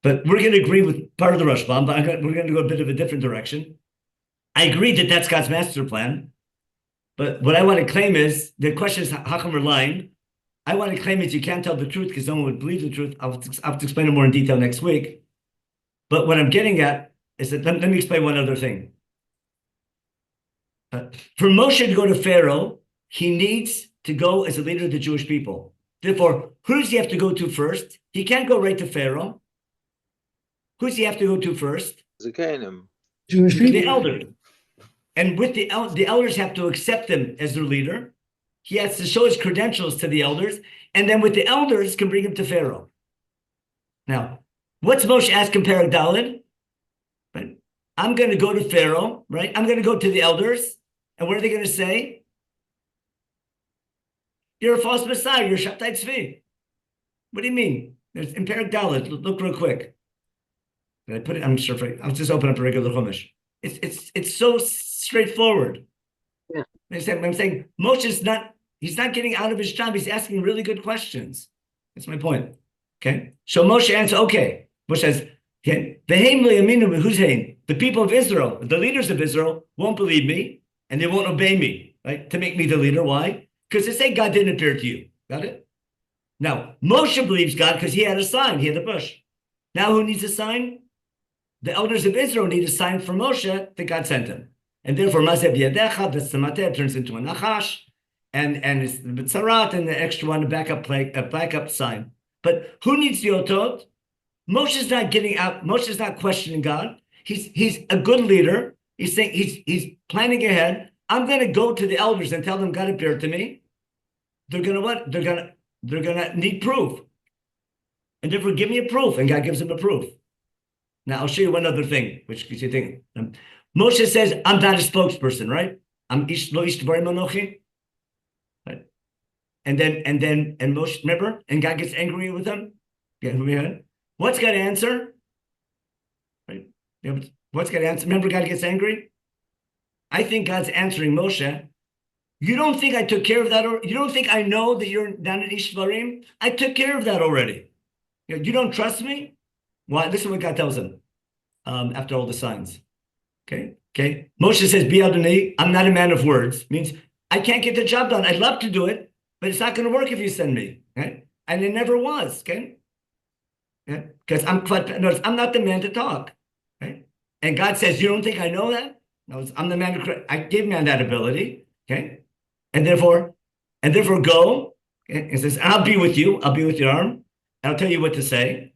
Speaker 1: we're going to agree with part of the Rashbam, but we're going to go a bit of a different direction. I agree that that's God's master plan, but what I want to claim is, the question is, how come we're lying? I want to claim is you can't tell the truth because no one would believe the truth. I'll have to explain it more in detail next week. But what I'm getting at is that, let me explain one other thing. For Moshe to go to Pharaoh, he needs to go as a leader of the Jewish people. Therefore, who does he have to go to first? He can't go right to Pharaoh. Who does he have to go to first?
Speaker 6: Jewish
Speaker 1: The elders. And with the elders have to accept him as their leader. He has to show his credentials to the elders, and then with the elders can bring him to Pharaoh. Now, what's Moshe asked in Perek Daled? Right? I'm going to go to Pharaoh, right? I'm going to go to the elders, and what are they going to say? You're a false Messiah. You're Shabtai Tzvi. What do you mean? There's in Perek Daled. Look real quick. Did I put it? I'm sure. I'll just open up a regular Chumash. It's so straightforward.
Speaker 2: Yeah.
Speaker 1: I'm saying Moshe's he's not getting out of his job. He's asking really good questions. That's my point. Okay. So Moshe answers, okay. Moshe says, who's Haim? The people of Israel, the leaders of Israel won't believe me and they won't obey me, right? To make me the leader. Why? Because they say God didn't appear to you. Got it? Now, Moshe believes God because he had a sign. He had the bush. Now who needs a sign? The elders of Israel need a sign from Moshe that God sent him. And therefore, Mazeh B'yadecha, the Samateh turns into a Nachash, and it's the B'tzarat, and the extra one, a backup sign. But who needs the Otot? Moshe's not getting out. Moshe's not questioning God. He's a good leader. He's saying he's planning ahead. I'm going to go to the elders and tell them God appeared to me. They're going to what? They're going to need proof. And therefore, give me a proof. And God gives them a proof. Now, I'll show you one other thing, which you think. Moshe says, I'm not a spokesperson, right? I'm ish lo ish dvarim anochi. Right? And Moshe, remember? And God gets angry with him. Yeah, what's God answer? Right? What's God answer? Remember, God gets angry? I think God's answering Moshe. You don't think I took care of that? You don't think I know that you're not an ish dvarim? I took care of that already. You don't trust me? Why? Listen to what God tells him after all the signs. Okay. Moshe says, "Bi Adonai, I'm not a man of words." Means I can't get the job done. I'd love to do it, but it's not going to work if you send me. Okay? And it never was. Okay. Yeah. Because I'm not the man to talk. Okay. And God says, "You don't think I know that?" No, I'm the man who I gave man that ability. Okay. And therefore go. Okay? And says, "I'll be with you. I'll be with your arm. I'll tell you what to say."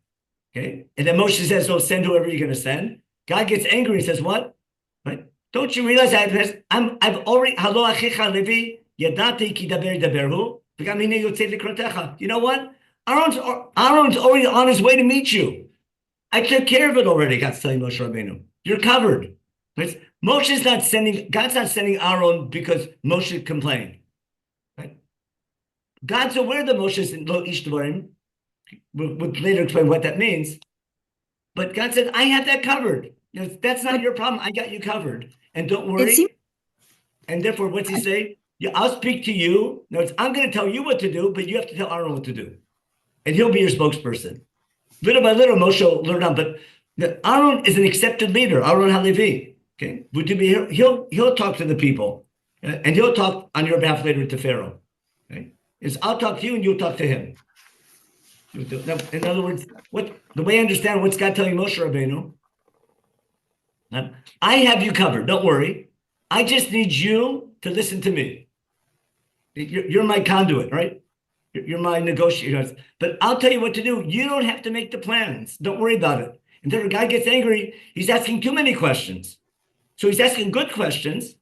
Speaker 1: Okay. And then Moshe says, "Oh, send whoever you're going to send." God gets angry and says, "What? Right? Don't you realize I've already halo achicha Levi yadati ki daber daberhu v'gam hine yotzei likrotecha." You know what? Aaron's already on his way to meet you. I took care of it already. God's telling Moshe Rabbeinu, "You're covered." Right? God's not sending Aaron because Moshe complained. Right? God's aware that Moshe is in lo ish dvarim. We'll later explain what that means. But God said, I have that covered. That's not your problem. I got you covered. And don't worry. And therefore, what's he say? Yeah, I'll speak to you. No, I'm going to tell you what to do, but you have to tell Aaron what to do. And he'll be your spokesperson. Little by little, Moshe will learn on. But Aaron is an accepted leader, Aaron Halevi. Okay? Would you be here? He'll talk to the people. And he'll talk on your behalf later to Pharaoh. Okay? I'll talk to you and you'll talk to him. Now, in other words, the way I understand what's God telling Moshe Rabbeinu, I have you covered. Don't worry. I just need you to listen to me. You're my conduit, right? You're my negotiator. But I'll tell you what to do. You don't have to make the plans. Don't worry about it. And then the guy gets angry. He's asking too many questions. So he's asking good questions.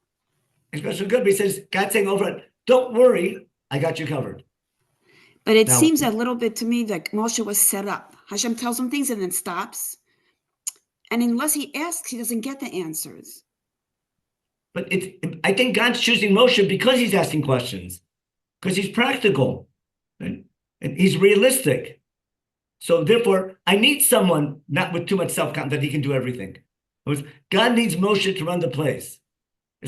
Speaker 1: His questions are good, but he says, God's saying over it, don't worry. I got you covered.
Speaker 4: But it seems a little bit to me like Moshe was set up. Hashem tells him things and then stops. And unless he asks, he doesn't get the answers.
Speaker 1: But I think God's choosing Moshe because he's asking questions, because he's practical, right? And he's realistic. So therefore, I need someone not with too much self-confidence that he can do everything. God needs Moshe to run the place.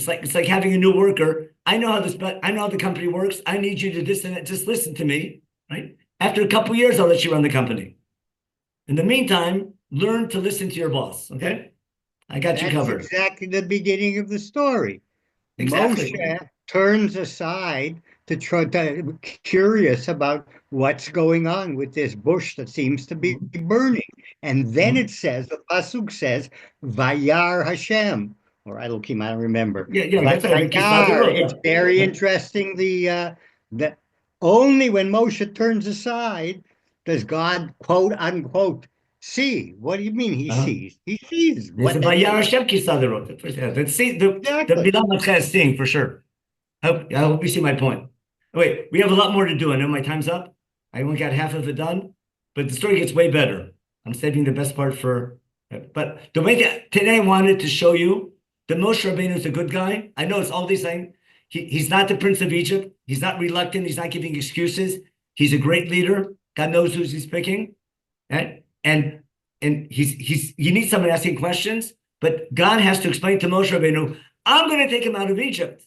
Speaker 1: It's like having a new worker. I know how the company works. I need you to this and that. Just listen to me, right? After a couple of years, I'll let you run the company. In the meantime, learn to listen to your boss. Okay, I got you covered.
Speaker 8: That's exactly the beginning of the story.
Speaker 1: Exactly.
Speaker 8: Moshe turns aside to try to curious about what's going on with this bush that seems to be burning. And then it says, the pasuk says, Vayar Hashem, or Elohim, I don't remember.
Speaker 1: Yeah,
Speaker 8: But
Speaker 1: that's right.
Speaker 8: Vayar, it's very interesting. The only when Moshe turns aside does God quote unquote see. What do you mean he sees? He sees
Speaker 1: There's a Vayar Hashem Kisaderot. Let's see the Bilam Matcha is seeing for sure. I hope you see my point. Wait, we have a lot more to do. I know my time's up. I only got half of it done, but the story gets way better. I'm saving the best part for. But the way that today I wanted to show you that Moshe Rabbeinu is a good guy. I know it's all these things. He's not the Prince of Egypt. He's not reluctant. He's not giving excuses. He's a great leader. God knows who he's picking, right? And he needs someone asking questions. But God has to explain to Moshe Rabbeinu, I'm going to take him out of Egypt.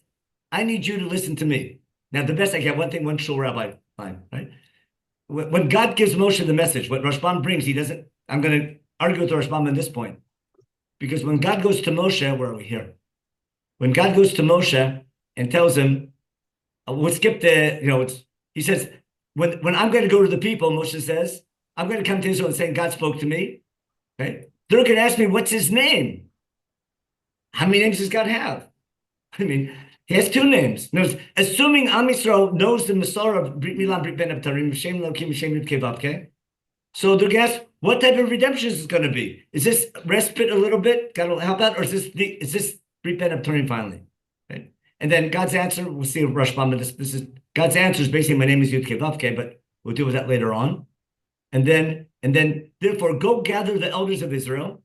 Speaker 1: I need you to listen to me. Now, the best I get, one thing, one shul rabbi, fine, right? When God gives Moshe the message, what Rashbam brings, he doesn't, I'm going to argue with Rashbam on this point. Because when God goes to Moshe, where are we here? When God goes to Moshe and tells him, we'll skip he says, when I'm going to go to the people, Moshe says, I'm going to come to Israel and say, God spoke to me. Okay? They're going to ask me, what's his name? How many names does God have? I mean, he has two names. Assuming Am Yisrael knows the Masorah of Brit Milah, Brit Ben Abtarim, Shem Elokim, Shem Yud Kei Vav Kei. So they're going to ask, what type of redemption is this going to be? Is this respite a little bit? God will help out, or is this Brit Ben Abtarim finally? Right? And then God's answer, we'll see Rashbam. This is God's answer is basically my name is Yud Kei Vav Kei, but we'll deal with that later on. And then therefore go gather the elders of Israel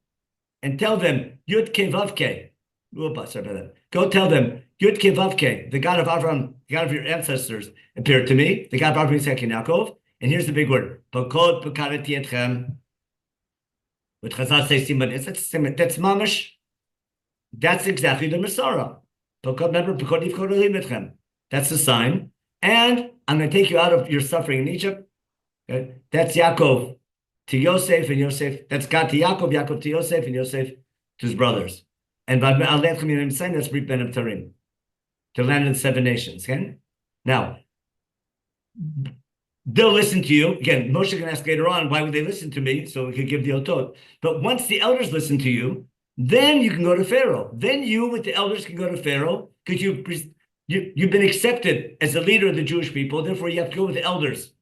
Speaker 1: and tell them Yud Kei Vav Kei. Sorry about that. Go tell them Yud Kei Vav Kei, the God of Avraham, the God of your ancestors, appeared to me, the God of Avraham, Yitzchak, and Yaakov. And here's the big word: Pakod Pakarati Etchem. What Chazal says, that's mamash. That's exactly the Masorah. Remember, Pakod Yifkod Elohim Etchem. That's the sign. And I'm going to take you out of your suffering in Egypt. Okay? That's Yaakov to Yosef, and Yosef. That's God to Yaakov, Yaakov to Yosef, and Yosef to his brothers. And that's Brit Ben Abtarim, to land in the 7 nations. Okay? Now, they'll listen to you. Again, Moshe can ask later on, why would they listen to me? So we could give the otot. But once the elders listen to you, then you can go to Pharaoh. Then you with the elders can go to Pharaoh because you've been accepted as the leader of the Jewish people. Therefore, you have to go with the elders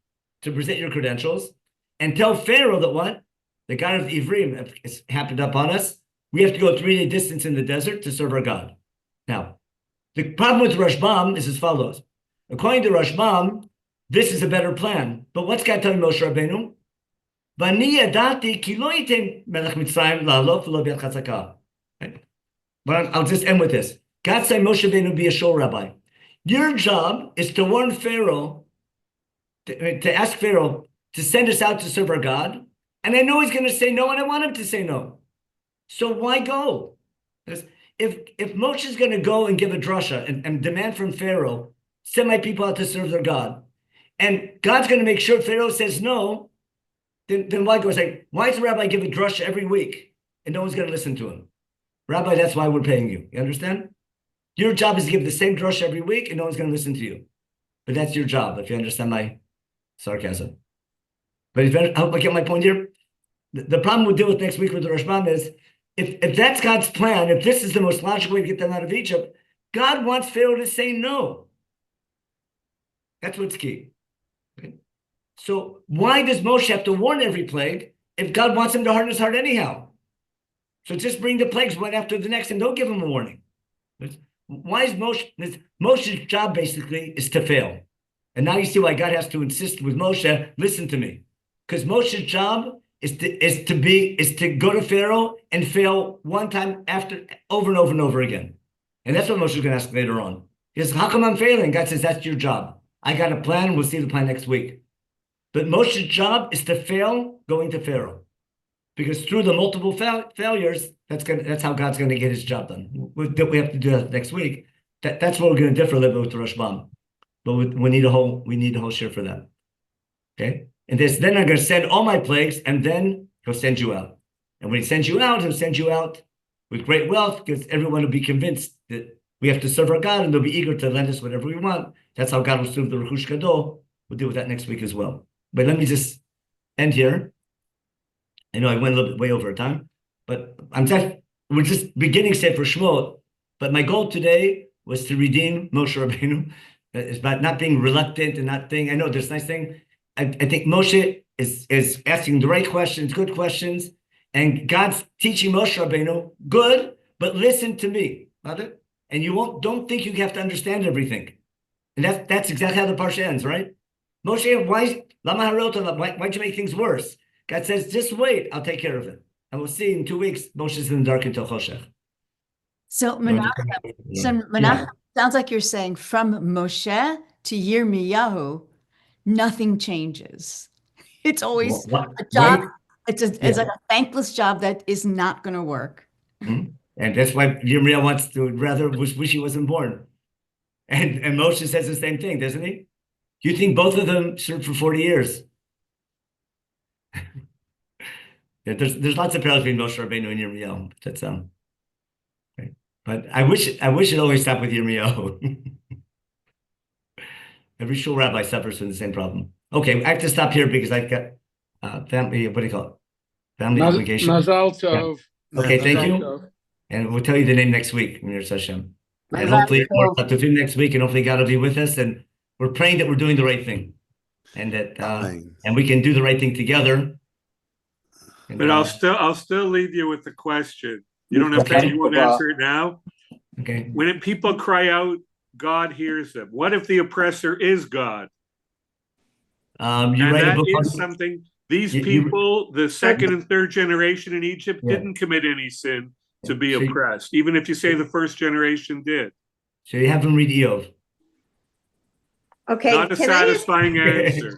Speaker 1: to present your credentials and tell Pharaoh that what? The God of Ivrim has happened upon us. We have to go a 3-day distance in the desert to serve our God. Now, the problem with Rashbam is as follows. According to Rashbam, this is a better plan. But what's God telling Moshe Rabbeinu? But I'll just end with this. God said Moshe Rabbeinu be a shul rabbi. Your job is to warn Pharaoh, to ask Pharaoh to send us out to serve our God. And I know he's going to say no, and I want him to say no. So why go? Because if Moshe is going to go and give a drasha and demand from Pharaoh, send my people out to serve their God, and God's going to make sure Pharaoh says no, then why go? It's like, why does the rabbi give a drasha every week and no one's going to listen to him? Rabbi, that's why we're paying you. You understand? Your job is to give the same drasha every week and no one's going to listen to you. But that's your job, if you understand my sarcasm. But I hope I get my point here. The problem we'll deal with next week with the Rashbam is, if that's God's plan, if this is the most logical way to get them out of Egypt, God wants Pharaoh to say no. That's what's key. Okay? So why does Moshe have to warn every plague if God wants him to harden his heart anyhow? So just bring the plagues one after the next and don't give him a warning. Why is Moshe's job basically is to fail? And now you see why God has to insist with Moshe, listen to me. Because Moshe's job is to go to Pharaoh and fail one time after over and over and over again. And that's what Moshe is going to ask later on. He says, how come I'm failing? God says, that's your job. I got a plan. We'll see the plan next week. But Moshe's job is to fail going to Pharaoh. because through the multiple failures, that's how God's gonna get his job done. We have to do that next week. That's where we're gonna differ a little bit with the Rashbam. But we need a whole share for that. Okay? And then I'm gonna send all my plagues, and then he'll send you out. And when he sends you out, he'll send you out with great wealth, because everyone will be convinced that we have to serve our God, and they'll be eager to lend us whatever we want. That's how God will serve the Rechush Gadol. We'll deal with that next week as well. But let me just end here. I know I went a little bit way over time, but we're just beginning Sefer Shemot. But my goal today was to redeem Moshe Rabbeinu. It's about not being reluctant and not being. I know there's nice thing. I think Moshe is asking the right questions, good questions, and God's teaching Moshe Rabbeinu, good, but listen to me, and don't think you have to understand everything. And that's exactly how the parsha ends, right? Moshe, why'd you make things worse? God says, just wait, I'll take care of it. And we'll see in 2 weeks, Moshe's in the dark until Choshech.
Speaker 9: So Menachem, sounds like you're saying from Moshe to Yirmiyahu, nothing changes. It's always a job. It's like a thankless job that is not going to work.
Speaker 1: Mm-hmm. And that's why Yirmiyahu wish he wasn't born. And Moshe says the same thing, doesn't he? You think both of them served for 40 years? There's lots of parallels between Moshe Rabbeinu and Yirmiyahu. That's right. But I wish it always stopped with Yirmiyahu. Every shul rabbi suffers from the same problem. Okay, I have to stop here because I've got family. What do you call it? Family obligation.
Speaker 10: Mazal tov.
Speaker 1: Yeah. Okay, thank you.
Speaker 10: Tov.
Speaker 1: And we'll tell you the name next week, Mir Hashem. And hopefully more Tuvim next week, and hopefully God will be with us. And we're praying that we're doing the right thing, and that and we can do the right thing together. And,
Speaker 7: but I'll still leave you with the question. You don't have to. You won't answer it now.
Speaker 1: Okay.
Speaker 7: When people cry out, God hears them. What if the oppressor is God?
Speaker 1: And that
Speaker 7: is something. These people, the second and third generation in Egypt, didn't commit any sin to be oppressed, even if you say the first generation did.
Speaker 1: So you have them read Eov.
Speaker 3: Okay.
Speaker 7: Not a satisfying answer.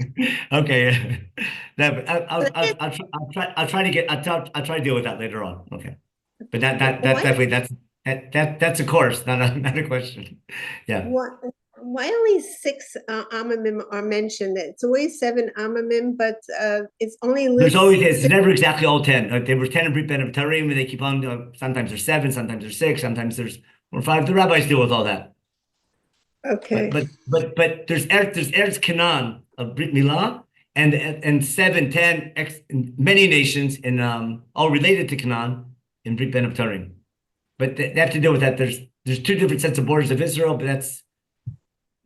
Speaker 1: Okay. No, I'll try to deal with that later on. Okay. But that definitely that's a course, not a question. Yeah.
Speaker 3: Why only 6 amamim are mentioned? It's always 7 amamim, but it's only
Speaker 1: it's never exactly all 10. They were 10 in Brit Ben of Tarim, and they keep on. Sometimes there's 7, sometimes there's 6, sometimes there's 4 or 5. The rabbis deal with all that.
Speaker 3: Okay.
Speaker 1: But there's Eretz Canaan of Brit Milah and 7, 10 many nations in all related to Canaan in Brit Ben of Tarim. But they have to deal with that. There's 2 different sets of borders of Israel, but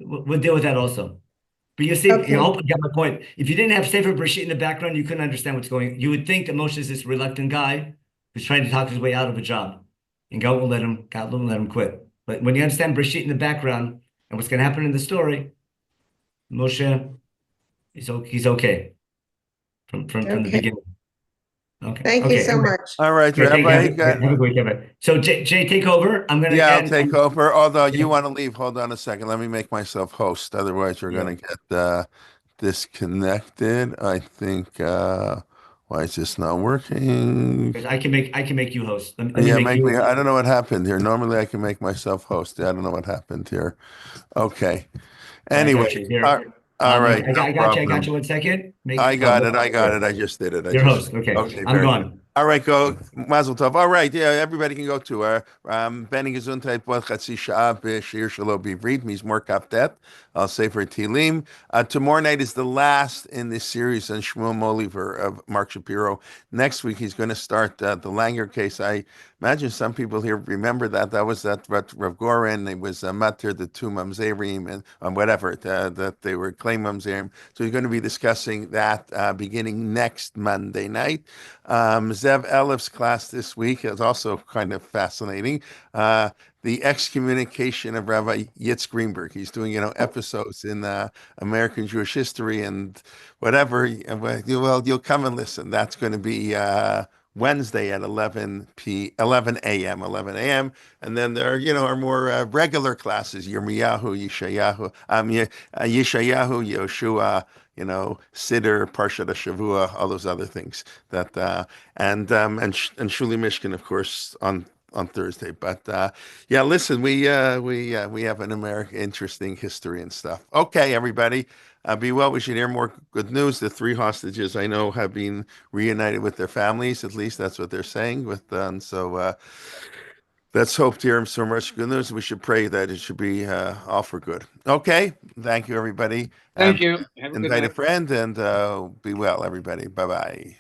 Speaker 1: we'll deal with that also. But you see, I hope you get my point. If you didn't have Sefer Bereshit in the background, you couldn't understand what's going on. You would think that Moshe is this reluctant guy who's trying to talk his way out of a job, and God won't let him quit. But when you understand Bereshit in the background and what's going to happen in the story, Moshe, he's okay from the beginning. Okay.
Speaker 3: Thank you so much.
Speaker 6: All right,
Speaker 1: Rabbi. Have a great day. So Jay, take over. I'm gonna.
Speaker 6: Yeah, I'll take over. Although you want to leave, hold on a second. Let me make myself host. Otherwise, we're gonna get disconnected. I think. Why is this not working?
Speaker 1: I can make you host.
Speaker 6: I don't know what happened here. Normally, I can make myself host. I don't know what happened here. Okay. Anyway. All right.
Speaker 1: I got you 1 second.
Speaker 6: I got it. I just did it.
Speaker 1: Your host. Okay. I'm gone.
Speaker 6: All right, go. Mazel tov. All right, yeah, everybody can go to Benny Gesundheit Both Chatzi Shah B'Shir Shelo B'Ivrit Mizmor Kaftet Al Sefer Tilim. Tomorrow night is the last in this series on Shmuel Moliver of Mark Shapiro. Next week he's going to start the Langer case. I imagine some people here remember that. That was that Rav Goren. It was Matir the 2 Mamzerim and whatever that they were claim Mamzerim. So he's going to be discussing that beginning next Monday night. Zev Elif's class this week is also kind of fascinating. The excommunication of Rabbi Yitz Greenberg. He's doing, episodes in American Jewish history and whatever. Well, you'll come and listen. That's going to be Wednesday at 11 a.m. And then there are, our more regular classes, Yirmiyahu, Yeshayahu, Yoshua, Siddur, Parshat Shavua, all those other things that, and Shuli Mishkan, of course, on Thursday. But yeah, listen, we have an interesting history and stuff. Okay, everybody. Be well. We should hear more good news. The 3 hostages I know have been reunited with their families. At least that's what they're saying. So let's hope to hear so much good news. We should pray that it should be all for good. Okay. Thank you, everybody.
Speaker 7: Thank you. Have a good
Speaker 6: Invite a
Speaker 7: night.
Speaker 6: friend and be well, everybody. Bye-bye.